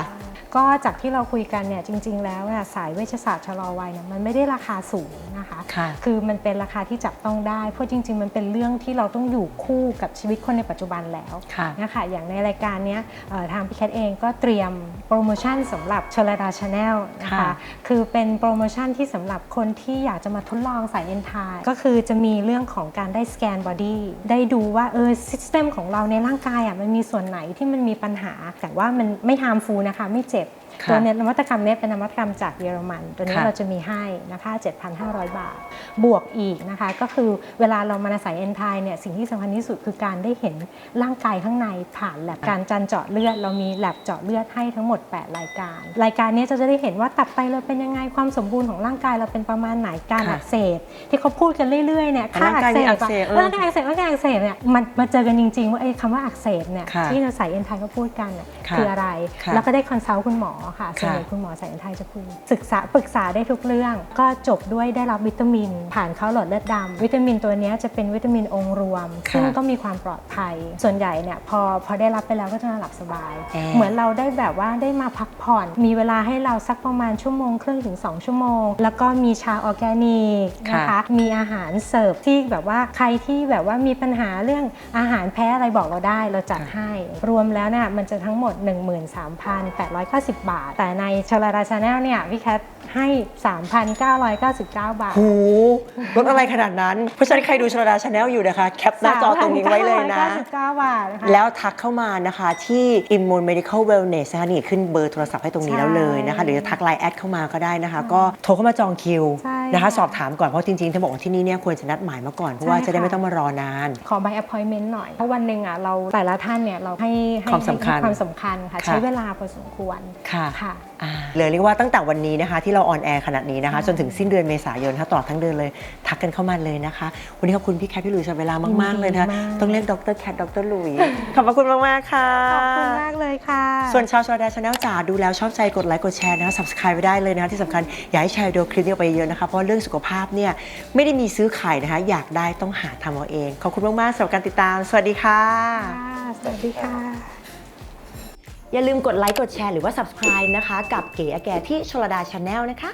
ก็จากที่เราคุยกันเนี่ยจริง ๆ แล้วเนี่ยสายเวชศาสตร์ชะลอวัยเนี่ยมันไม่ได้ราคาสูงนะคะ ค่ะ คือมันเป็นราคาที่จับต้องได้เพราะจริง ๆ มันเป็นเรื่องที่เราต้องอยู่คู่กับชีวิตคนในปัจจุบันแล้ว ค่ะ นะคะอย่างในรายการเนี้ยทางพี่แคทเองก็เตรียมโปรโมชั่นสำหรับชลดาชาแนลนะคะ ค่ะ คือเป็นโปรโมชั่นที่สำหรับคนที่อยากจะมาทดลองสายเอนไทก็คือจะมีเรื่องของการได้สแกนบอดี้ได้ดูว่าซิสเต็มของเราในร่างกายมันมีส่วนไหนที่มันมีปัญหาแต่ว่ามันไม่ฮาร์มฟูลนะคะไม่เจ็บ ค่ะ ตัวเนี้ยนวัตกรรมเนี้ยเป็นนวัตกรรมจากเยอรมัน ตัวนี้ ค่ะ เราจะมีให้นะคะ 7,500 บาท บวกอีกนะคะ ก็คือเวลาเรามาใส่เอนไทเนี่ยสิ่งที่สำคัญที่สุดคือการได้เห็นร่างกายข้างในผ่านแลบการจันเจาะเลือด เรามีแลบเจาะเลือดให้ทั้งหมด 8 รายการ รายการเนี้ยจะได้เห็นว่าตับไตเราเป็นยังไงความสมบูรณ์ของร่างกายเราเป็นประมาณไหนการ ค่ะ อักเสบที่เขาพูดกันเรื่อยๆเนี่ยค่า ร่างกายมีอักเสบ ร่างกายอักเสบร่างกายอักเสบเนี่ยมันมาเจอกันจริงๆว่าไอ้คำว่าอักเสบเนี่ย ค่ะ ที่เราใส่เอนไทเขาพูดกันน่ะ ค่ะ คืออะไร ค่ะ แล้วก็ได้คอนซัลท์คุณหมอค่ะส่วนใหญ่ ค่ะ คุณหมอสายเอนไทจะคุยปรึกษาได้ทุกเรื่อง ก็จบด้วยได้รับวิตามิน ผ่านเข้าหลอดเลือดดำวิตามินตัวเนี้ยจะเป็นวิตามินองค์รวม ซึ่งก็มีความปลอดภัย ส่วนใหญ่เนี่ยพอได้รับไปแล้วก็จะนอนหลับสบาย เหมือนเราได้แบบว่าได้มาพักผ่อน มีเวลาให้เราสักประมาณชั่วโมงครึ่งถึง2 ชั่วโมง แล้วก็มีชาออร์แกนิกนะคะ มีอาหารเสิร์ฟที่แบบว่าใครที่แบบว่ามีปัญหาเรื่องอาหารแพ้อะไรบอกเราได้เราจัดให้ รวมแล้วเนี่ยมันจะทั้งหมด 13,890 บาท แต่ในชลดาชาแนลเนี่ยพี่แคทให้ 3,999 บาท โหลดอะไรขนาดนั้น เพราะฉะนั้นใครดูชลดาชาแนลอยู่นะคะ แคปหน้าจอตรงนี้ไว้เลยนะ 3,999 บาทนะคะ แล้วทักเข้ามานะคะที่ Immune Medical Wellness นะคะนี่ขึ้นเบอร์โทรศัพท์ให้ตรงนี้แล้วเลยนะคะหรือจะทักไลน์แอดเข้ามาก็ได้นะคะ ก็โทรเข้ามาจองคิว ใช่ นะคะสอบถามก่อนเพราะจริงๆถ้าบอกว่าที่นี่เนี่ยควรจะนัดหมายมาก่อนเพราะว่าจะได้ไม่ต้องมารอนาน ขอ by appointment หน่อยเพราะวันหนึ่งเราแต่ละท่านเนี่ยเราให้ ความสำคัญ ความสำคัญค่ะใช้เวลาพอสมควร ค่ะเลยเรียกว่าตั้งแต่วันนี้นะคะที่เราออนแอร์ขนาดนี้นะคะจนถึงสิ้นเดือนเมษายนตลอดทั้งเดือนเลยทักกันเข้ามาเลยนะคะวันนี้ขอบคุณพี่แคทพี่หลุยส์สำหรับเวลามากๆเลยนะคะต้องเรียกดรแคทดรหลุยส์ขอบคุณมากๆค่ะ ขอบคุณมากเลยค่ะ ส่วนชาวชอแดชแนลจ๋าดูแล้วชอบใจกดไลค์กดแชร์นะคะ subscribe ไว้ได้เลยนะคะที่สำคัญอยากให้แชร์วิดีโอคลิปนี้ออกไปเยอะนะคะเพราะเรื่องสุขภาพเนี่ยไม่ได้มีซื้อขายนะคะอยากได้ต้องหาทำเอาเองขอบคุณมากๆสำหรับการติดตามสวัสดีค่ะ สวัสดีค่ะ อย่าลืมกดไลค์กดแชร์หรือว่า subscribe นะคะกับเก๋อาแกที่ชลดาชาแนลนะคะ